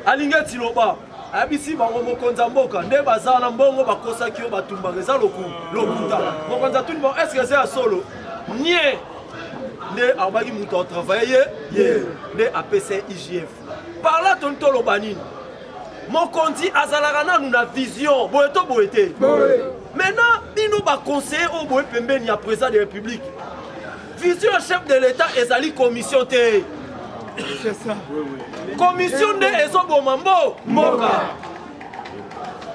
alinge tiloba abisi bango mokonza mboka nde bazala mbongo bakosaki yo batumbaka eza lokuta mokonza tuni bon est-ce que c'est à solo nie nde abaki mutu travailler nde APC IGF par là tonto lobanini mokonzi azalaka nanu na vision boye to boye te maintenant bino ba conseiller o boye pembeni ya président de la République vision chef de l'État ezali commission te. C'est ça. Commission de ezoboma mboka.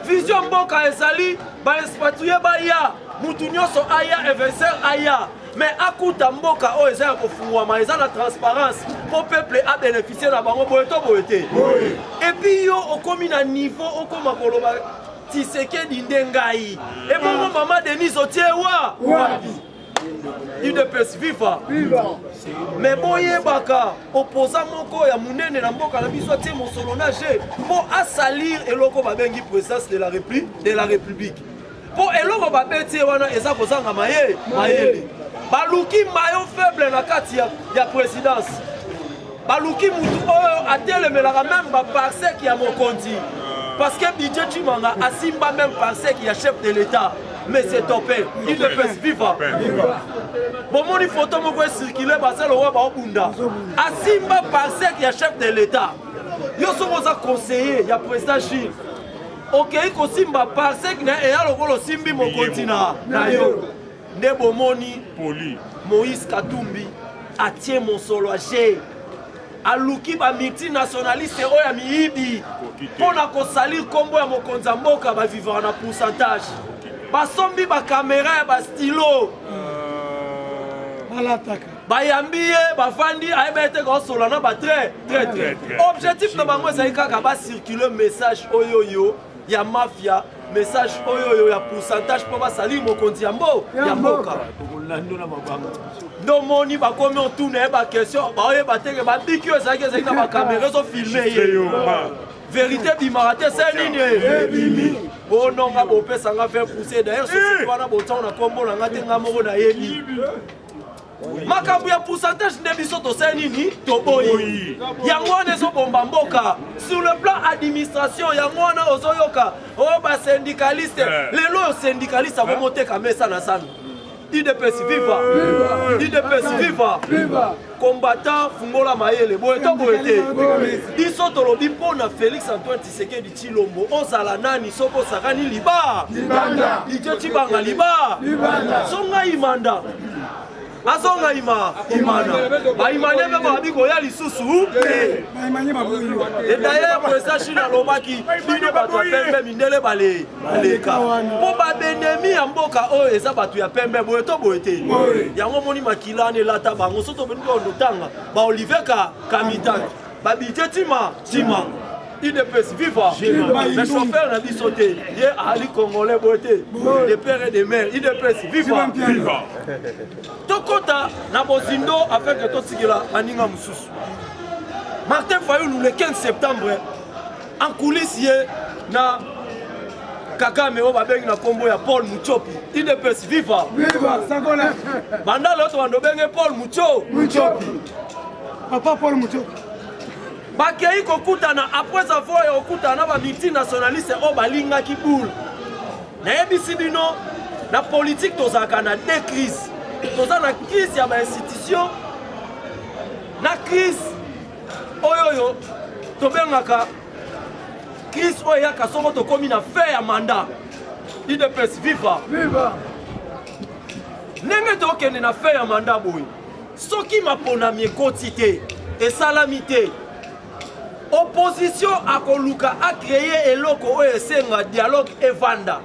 Vision mboka ezali ba expatrie ba ya mutu nyonso aya investir aya mais akuta mboka o eza ko fuwa eza na transparence pour peuple a bénéficier na bango boye to boye te. Et puis yo okomi na niveau okoma koloba Tshisekedi ndengai et bongo mama Denise Otiewa UDPS viva mais boye baka opposant moko ya munene na mboka na biso tie mosolonaje pour assalir eloko babengi présidence de la République pour eloko babeti wana eza kozanga mayele baluki mayo faible na kati ya présidence baluki mutu oyo atelemelaka même ba parsec ya mokonzi parce que budget Chimanga asimba même parsec ya chef de l'État. Mais c'est topé, il ne peut vivre. Bon, mon photo m'a circulé, c'est le roi Baobunda. Asimba pensait qu'il y a chef de l'État. Yo sommes conseiller, il y a président Gilles. Ok, Kosimba pensait qu'il y a le Simbi mon continent. Nebo Moni, Moïse Katumbi, Atie mon solo âgé. Aluki ba multinationaliste oya miibi. Pona ko salir kombo ya mokonza mboka ba vivre na pourcentage. Basombi ba caméra ba stylo bayambi ye bafandi ayeba ete kosolana ba très objectif na bango ezali kaka bacircule message oyoyo ya mafia message oyoyo ya pourcentage mpo basali mokonzi ya mboka ndomoni bakomi otuna ye baquestion baoyeba teke babiki oyo ezalaki na bakamera ezofilme ye vérité bimaka te se nini bononga bopesanga 20%. D'ailleurs soki wana botango na kombo na nga te nga moko nayebi makambo ya pourcentage nde biso tosali nini toboyi yango wana ezobomba mboka sur le plan administration yango wana ozoyoka oyo basyndicaliste lelo oyo syndicaliste akomoteka mesa na sano IDPS viva IDPS viva combattant fungola mayele boye to boye te biso tolobi mpona Félix Antoine Tshisekedi Tshilombo ozala nani soko osakani liba ije tibanga liba songa imanda azonga imana baimanye mpe babi koya lisusu et d'ailleurs président Chine alobaki bino bato ya pembe mindele baleka mpo babenemi ya mboka oyo eza bato ya pembe boye to boye te yango moni makila elata bango so tobeni kondotanga baolivier kamitaki babije tima IDPS viva mais chauffeur na biso te ye ali congolais boye te de père et de mère IDPS viva tokota na bozindo afin que totikela aninga mususu Martin Fayulu le 15 septembre en coulisses ye na Kagame o babengi na kombo ya Paul Muchopi IDPS viva sakola banda loto bando benge Paul Muchopi papa Paul Muchopi bakei kokutana après avoir okutana ba multinationaliste o balinga ki boule nayebisi bino na politique tozaka na deux crises toza na crise ya ba institution na crise oyoyo tobengaka crise oyo yaka soko tokomi na fin ya mandat IDPS viva ndenge tokende na fin ya mandat boye soki maponami ekoti te esalami te opposition akoluka a créé eloko oyo esenga dialogue evanda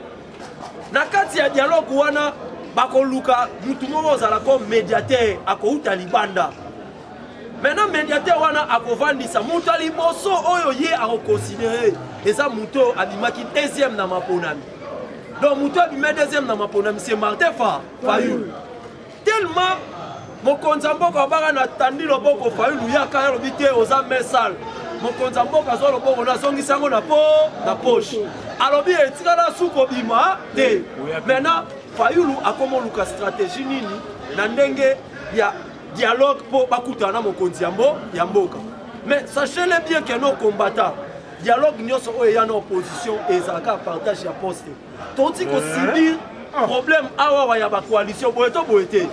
na kati ya dialogue wana bakoluka mutu moko ozala comme médiateur akouta libanda maintenant médiateur wana akovandisa mutu ya liboso oyo ye akoconsidere eza mutu oyo abimaki deuxième na maponami donc mutu abima deuxième na maponami c'est Martin Fayulu tellement mokonzi mboka abaka na tandi loboko Fayulu yaka yalobi te oza mesal mokonzi mboka azwa loboko nazongisi yango na poche alobi etikala suko bima te maintenant Fayulu akomoluka stratégie nini na ndenge ya dialogue po bakutana na mokonzi ya mboka mais sachez-le bien que nos combattants dialogue nyonso oyo ya na opposition ezalaka partage ya poste toti kosibir problème awa ya ba coalition boye to boye te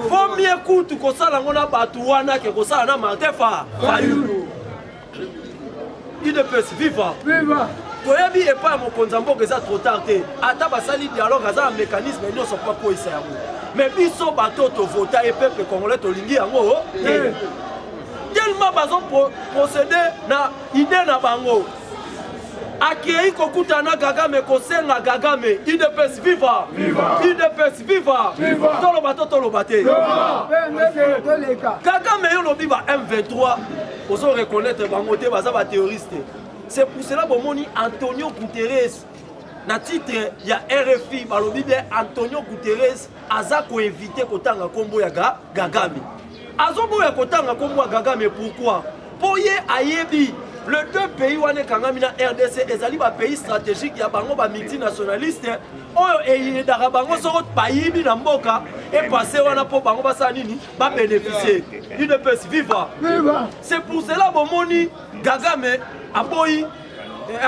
faut mieux kutu kosala ngo na bato wana ke kosala na Martin Fayulu IDPS viva toyebi epa ya mokonzi mboka eza trop tard te ata basali dialogue aza na mécanisme nyonso mpo koyisa yango mais biso bato tovota e peuple congolais tolingi yango tellement bazo procéder na idée na bango akei kokutana Kagame kosenga Kagame IDPS viva IDPS viva toloba te Kagame yo lobi ba M23 ozo reconnaître bango te baza ba terroriste c'est pour cela bomoni Antonio Guterres na titre ya RFI balobi be Antonio Guterres aza ko éviter kotanga kombo ya Kagame azoboya kotanga kombo ya Kagame pourquoi poye ayebi le deux pays wane kangami na RDC ezali ba pays stratégique ya bango ba multinationaliste oyo eyedaka bango soko bayibi na mboka et passé wana po bango basala nini ba bénéficier IDPS viva c'est pour cela bomoni Kagame aboyi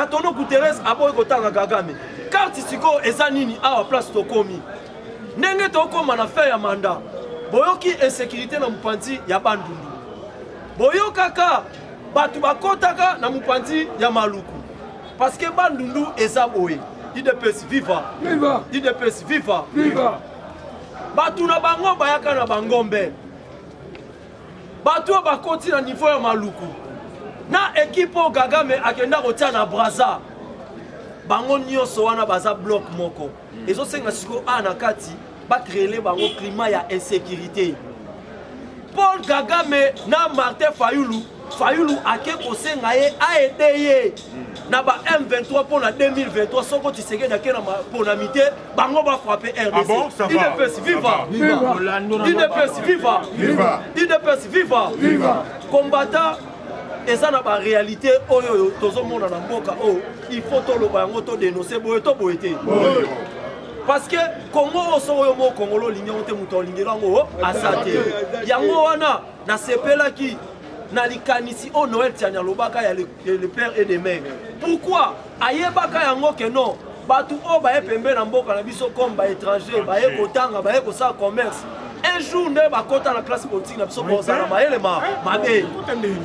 Antonio Guterres aboyi kotanga Kagame carte siko eza nini awa place tokomi ndenge tokoma na fin ya mandat boyoki insécurité na mopanzi ya bandundu boyokaka batu bakotaka na mopanzi ya maluku parce que bandundu eza boye IDPS viva IDPS viva batu na bango bayaka na bangombe batu bakoti na niveau ya maluku na équipe o Kagame akenda kotia na Braza bango nyonso wana baza bloc moko ezosenga siko na kati ba créer bango climat ya insécurité Paul Kagame na Martin Fayulu ake kosenga ye aide ye na ba M23 pour la 2023 soko Tshisekedi ake na pour la mité bango ba frapper RDC. Ah bon, ça va. IDPS viva. IDPS viva. IDPS viva. Viva. Combattant eza na ba réalité oyo tozomona na mboka o il faut toloba yango to dénoncer boye to boyete. Parce que Congo osoyo mo Congolo linyo te muto lingerango asate. Yango wana na sepela ki na likanisi o Noël Tiania lobaka ya le père et des mères. Pourquoi ayebaka yango ke non batu o ba pembe na mboka na biso comme ba étranger ba ye kotanga ba ye ko sa commerce. Un jour ne ba kota na classe politique na biso boza na maele mabe.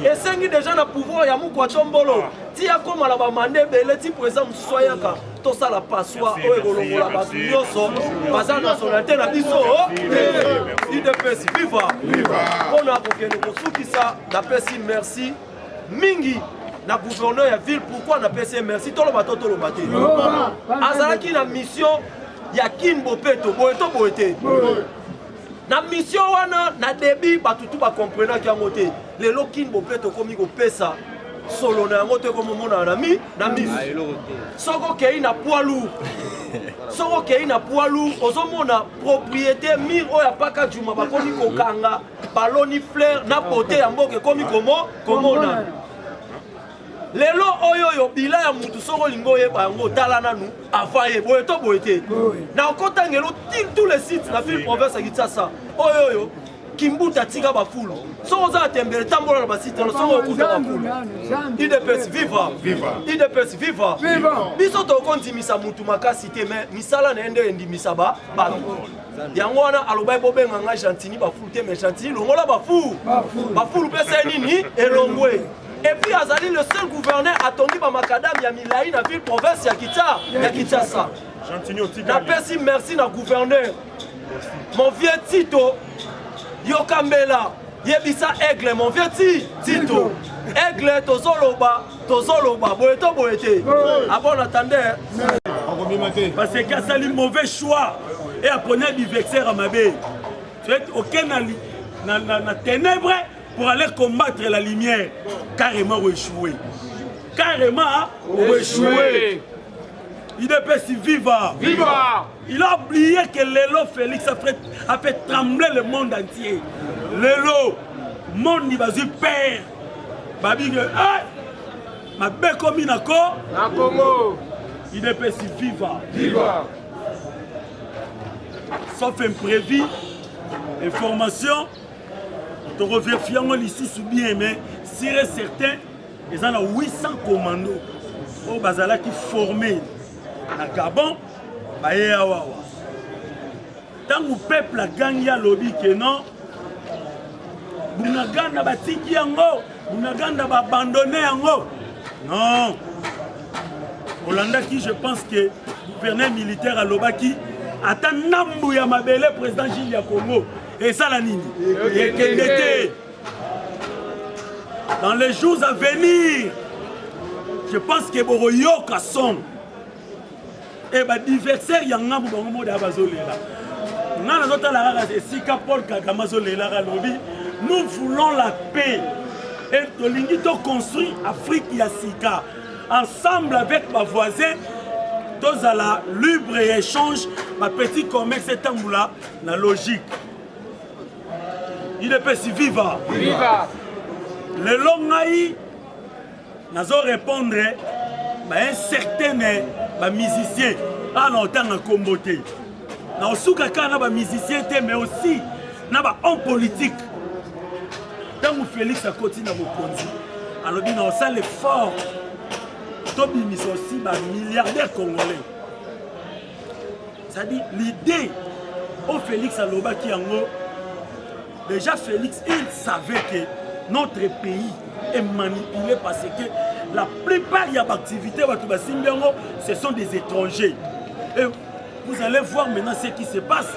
Et sengi déjà na pouvoir ya muko tombolo. Ti ya koma la ba mande bele ti président musoyaka to sala passoir o ekolongola ba nyonso baza nationalité na biso. IDPS viva. On a kokende kosukisa na pesi merci mingi na gouverneur ya ville. Pourquoi na pesi merci tolo bato tolo baté azalaki na mission ya Kimbo Peto boeto boete na mission wana na débit batutu ba comprendre ki yango te lelo Kimbo Peto komi ko pesa solo na yango te komo mona na mi soko kei na poids lourd soko kei na poids lourd ozomona propriété mir oya paka juma bakomi kokanga baloni fleur na pote ya mboke komi komona lelo oyo yo bila ya mutu soko lingo yeba yango tala nanu avaye boye to boyete na okotangelo tous les sites na ville province ya Kinshasa oyo Kimbuta tika bafulu soko za tembele tambola na basite no soko okuta bafulu IDPS viva IDPS viva biso to kontimisa mutu makasi te mais misala na ende ndimisa ba yango wana alobai bobenga nga Gentini bafulu te mais Gentini longola bafulu pesa nini elongwe. Et puis Azali le seul gouverneur a tombé par Macadam ya Milaï na ville province ya Kinshasa. Na pesi merci na gouverneur. Mon vieux Tito Yokambela Yebisa Aigle mon vieux Tito Aigle tozoloba boete. Ah bon attendez. Parce que ça a mauvais choix et apprenait du vexer à ma baie. Tu es aucun na ténèbres pour aller combattre la lumière. Carrément échoué. Carrément échoué. IDPS viva. Il a oublié que Lelo Félix a fait trembler le monde entier. Lelo, monde il va se perdre. Babi que ma belle commune à Congo. IDPS viva. Sauf imprévu, information. Tu reviens fièrement ici sous bien, mais si certain, ils ont 800 commandos au Bazala qui formé à Gabon, tant que le peuple a gagné à lobby que non, Bounaganda va tiki yango, Bounaganda va abandonner yango. Non. Hollanda qui je pense que le gouverneur militaire à Lobaki attend Nambu Yamabele, président Gilles Congo. Et ça la nini. Dans les jours à venir, je pense que Boroyoka son. Et bah diversaire yanga mubongo da bazolela. Nana zota la rara Sika Paul Kagame zolela ralobi. Nous voulons la paix. Et Tolingi to construit Afrique ya Sika ensemble avec ma voisin. Tous à la libre échange, ma petit commerce c'est un moula, la logique. IDPS viva. Le longaï, nous répondre un certain musicien. Ah non, tant à comboter. Nous avons musicien, mais aussi homme politique. Tant que Félix a continué à vous conduire, alors nous avons l'effort. Tobi mis aussi milliardaire congolais. C'est-à-dire l'idée au Félix Aloba qui en haut. Déjà Félix, il savait que notre pays est manipulé parce que la plupart des activités, ce sont des étrangers. Et vous allez voir maintenant ce qui se passe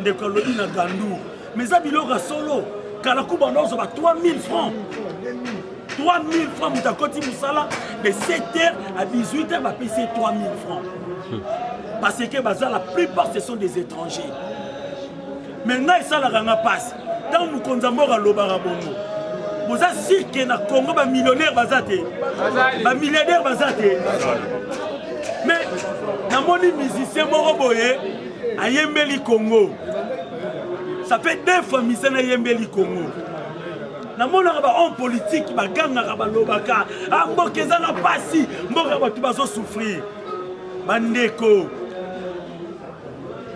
de Colonie à Gandou. Mais ça, il y aura solo. Kalakuba, on a 3000 francs. 3000 francs, de 7h à 18h, on va payer 3000 francs. Parce que la plupart, ce sont des étrangers. Maintenant, ça la passe. tant mokonzi mboka lobaka bongo boza sirke na Congo bamillionnaire baza te bamilliardaire baza te mais namoni musicien moko boye ayembeli Congo ça fait 2 fois musicien ayembeli Congo namonaka bahomme politique bagangaka balobaka mboka eza na pasi mboka bato bazosouffrir bandeko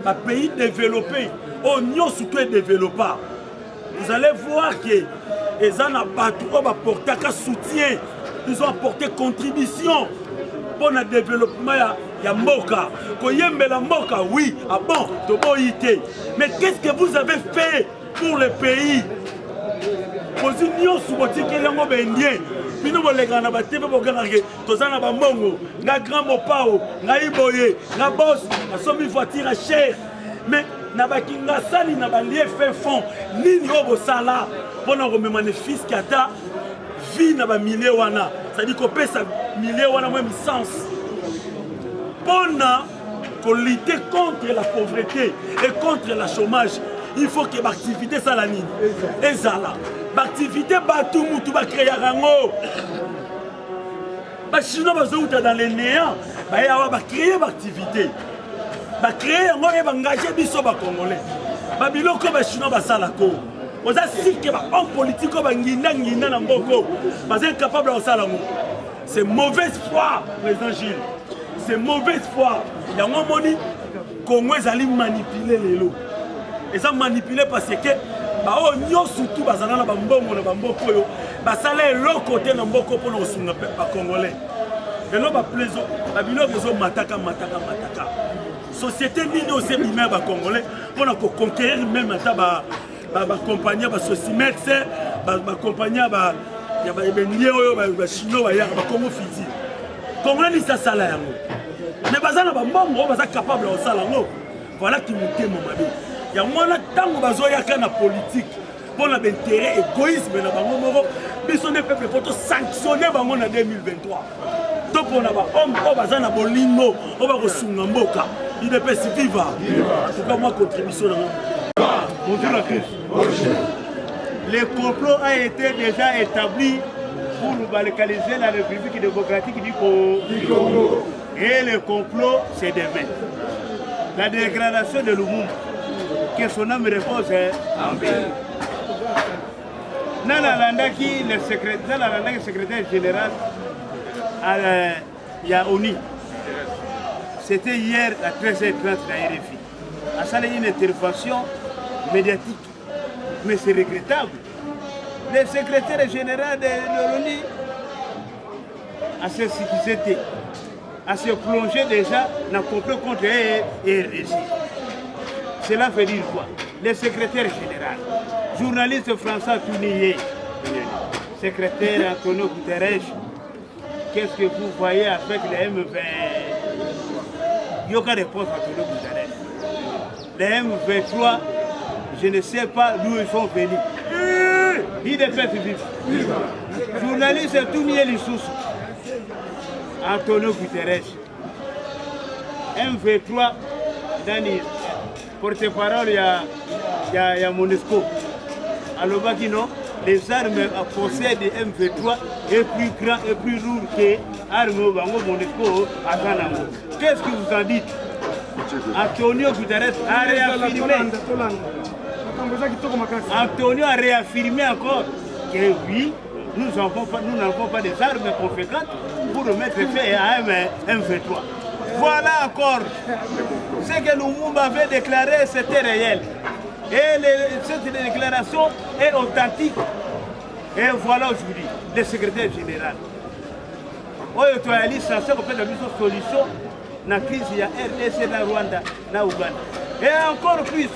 bapays développés oyo nyonso to edéveloppa vous allez voir que eza na bato oyo baportaka soutien ils ont apporté contribution pour le développement ya mboka koyembela mboka oui bon toboyi te mais qu'est-ce que vous avez fait pour le pays kozi nyonso botikeli yango bendien bino bolekana na batebe bokangaka toza na bambongo nga grand mopao nga iboye nga bos asombi voiture à cher mais na bakinga sali na balie fait fond nini oyo bosala mpona komemane fiske ata vie na bamilie wana c'est-à-dire kopesa milie wana mwa misance mpona kolutter contre la pauvreté et contre la chômage il faut que baactivité sala nini ezala baactivité bato mutu bakreaka yango bachinois bazouta dans le néant bayawa bacreye baactivité bacreye yango e bangaje biso bacongolais babiloko bachinois basalako oza sike bahomme politique oyo banginda na mboko baza incapable ya kosala yango c'est mauvaise foi président Gilles c'est mauvaise foi yango moni Congo ezali manipulé lelo eza manipulé parce que baoyo nyonso tu bazala na bambongo na bamboka oyo basala eloko te na mboka mpona kosunga bacongolais lelo baplaiso babiloko ezomataka société nini oyo sebima ya bacongolais mpona koconquérir même ata bacompagnie ya basosimex bacompagnie ya bendie oyo bachinois bayaka bacongo fiti congolais nisi asala yango mais baza na bambongo oyo baza capable ya kosala yango voilà ki motema mabe yango wana ntango bazoyaka na politique mpona baintérêt égoïsme na bango moko biso nde peuple po tosanctionne bango na 2023 to mpona bahomme oyo baza na bolingo oyo bakosunga mboka idps viva en tout cas moi contribution na bonjour à tous. Le complot a été déjà établi pour localiser la République démocratique du Congo. Et le complot, c'est demain. La dégradation de Lumumba, que son âme repose. Nana qui le secrétaire général à Yaouni. C'était hier à 13h30 à RFI. À ça, il y a une intervention médiatique. Mais c'est regrettable. Le secrétaire général de l'ONU a se sécurité, a se plongé déjà dans le complot contre RDC. Cela veut dire quoi? Le secrétaire général, journaliste François Tounier, secrétaire Antonio Guterres, qu'est-ce que vous voyez avec les M20? Il n'y a aucune réponse à Antonio Guterres. Les M23, je ne sais pas d'où ils sont venus. Il est fait vivre. Journaliste Tounier Lissous, Antonio Guterres, M23, Dani, porte-parole, il y a Monesco. Alors, les armes possèdent M23 est plus grand et plus lourd que l'arme Monesco à Kanango. Qu'est-ce que vous en dites? Antonio Guterres a réaffirmé. Antonio a réaffirmé encore que oui, nous n'avons pas des armes conséquentes pour mettre fin à M23. Voilà encore ce que Lumumba avait déclaré, c'était réel. Et cette déclaration est authentique. Et voilà aujourd'hui le secrétaire général. Il y a une solution dans la crise, il y a RDC, dans Rwanda, dans Ouganda. Et encore plus,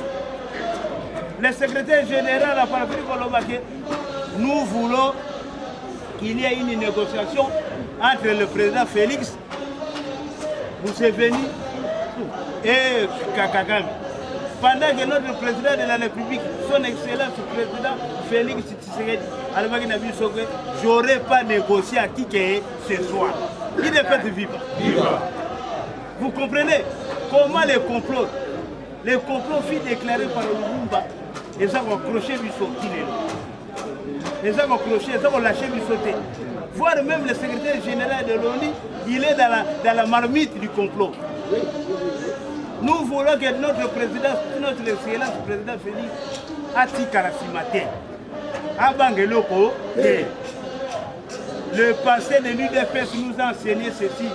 le secrétaire général a parlé que nous voulons qu'il y ait une négociation entre le président Félix Tshisekedi et Kagame. Pendant que notre président de la République, son excellence président Félix Tshisekedi, je n'aurais pas négocié à qui que ce soit. Il est fait vivre. Vous comprenez comment les complots fut déclarés par Lumumba ils ont accroché du sauté. Ils ont accroché, ils ont lâché du sauté. Voir même le secrétaire général de l'ONU, il est dans la marmite du complot. Nous voulons que notre président, notre excellence président Félix, Atikara Simaté, Abangeloko, le passé de l'UDPS nous a enseigné ceci.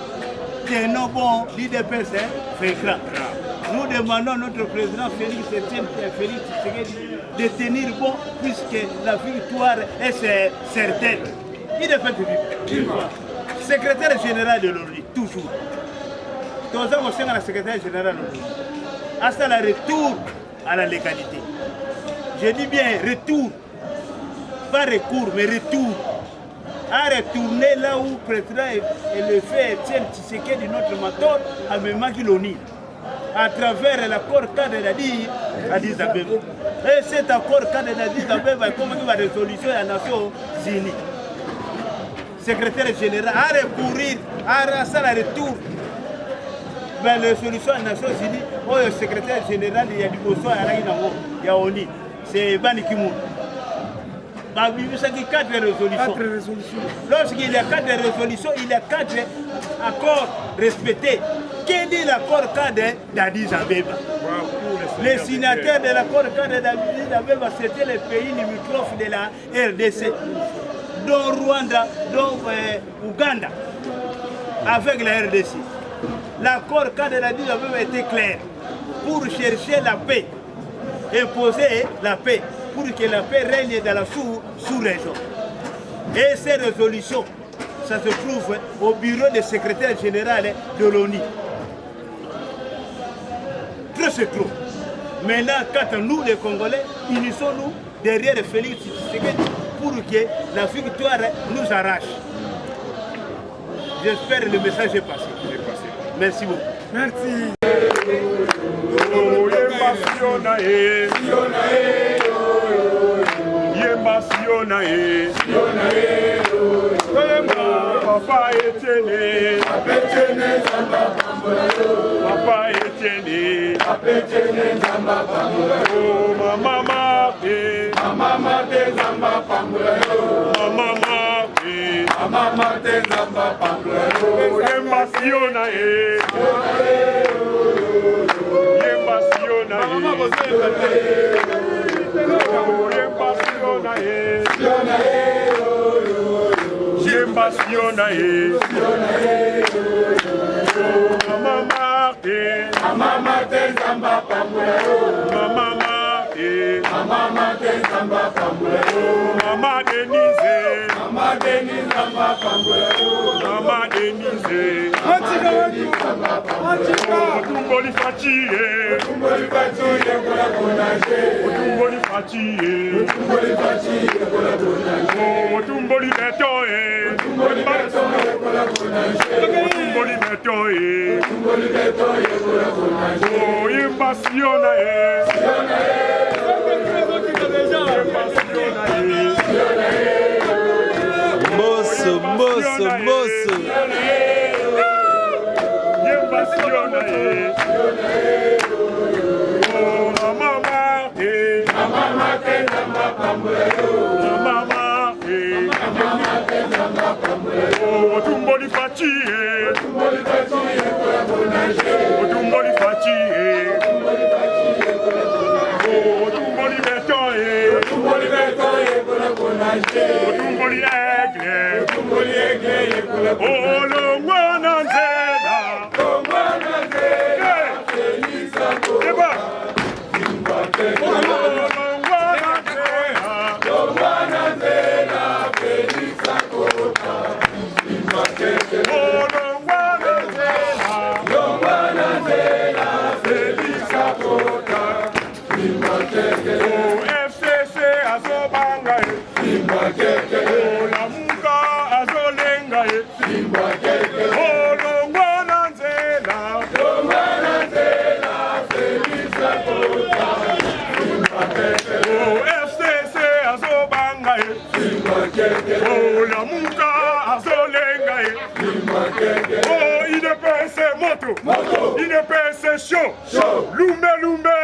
Tenons bon, l'UDPS fait grand. Nous demandons à notre président Félix Tshisekedi de tenir bon puisque la victoire est certaine. Il est fait vivre. Secrétaire général de l'ONU, toujours. Nous avons aussi la secrétaire générale de l'ONU. Hasta le retour à la légalité. Je dis bien retour. Pas recours, mais retour. À retourner là où le président et le fait Etienne Tshisekedi, notre mentor, a même l'ONU. À travers l'accord cadre d'Addis Abeba. Et cet accord cadre d'Addis Abeba est comme une résolution des Nations Unies. Secrétaire général à recourir à la retour vers les solutions des Nations Unies. Le secrétaire général il y a du besoin il y a ONU. C'est Ban Ki-moon. Il y a 4 résolutions. Lorsqu'il y a 4 résolutions, il y a 4 accords respectés. Qui dit l'accord cadre d'Addis Abeba? Les signataires de l'accord cadre d'Addis Abeba, c'était les pays limitrophes de la RDC, dont Rwanda, dont Ouganda, avec la RDC. L'accord cadre d'Addis Abeba était clair pour chercher la paix, imposer la paix, pour que la paix règne dans la sous-région. Et ces résolutions, ça se trouve au bureau du secrétaire général de l'ONU. Trop c'est trop. Maintenant, quand nous, les Congolais, unissons-nous derrière Félix Tshisekedi pour que la victoire nous arrache. J'espère que le message est passé. Merci beaucoup. Merci. Papa Etienne, Papa Etienne, oh mama Marté, mama Marté Zamba Pambulero, mama Marté, mama Marté Zamba Pambulero, Yemba Siona Yemba Siona Yemba Siona Yemba Siona Mama Marté, Mama Marté Zamba Pambulero, Mama Marté, Mama Marté Zamba Pambulero, Mama Denise, Mama Denise Zamba Pambulero, Mama Denise, Otumboli Fatiye, Otumboli Fatiye kola konaje, Otumboli Fatiye, Otumboli Fatiye kola konaje, Otumboli Betoye, Otumboli Betoye kola konaje, Otumboli Betoye, Otumboli Betoye kola konaje, oh Yemba Siona Siona Moço, moço, moço. Oh, Mama Marté, Mama Marté, Mama Pambulero, Mama Marté, Mama Marté, Mama Pambulero. Oh, Otumboli Fatiye, Otumboli Fatiye kola konaje, Otumboli Fatiye, Otumboli Fatiye kola konaje. Oh, Otumboli Betoye, Otumboli Betoye kola konaje, Otumboli Aigle, Otumboli Aigle kola konaje. Oh, Longwana Nzela, Longwana Nzela, Felisa Koba, Zimbabwe, Longwana Nzela, Longwana Nzela, Felisa Koba, Zimbabwe, oh, Longwana Nzela, Longwana Nzela, Felisa Koba, Zimbabwe, oh, FCC azobanga, Zimbabwe, oh, Lamuka azolenga, Zimbabwe, oh, Longwana Nzela, Longwana Nzela, Felisa Koba, Zimbabwe, oh, FCC azobanga, Zimbabwe, oh, Lamuka azolenga, Zimbabwe, oh, IDPS moto, IDPS chaud, Lumbe Lumbe,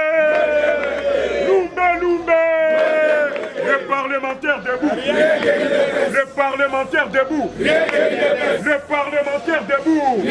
Lumbe Lumbe. Le parlementaire debout. Le parlementaire debout. Le parlementaire debout.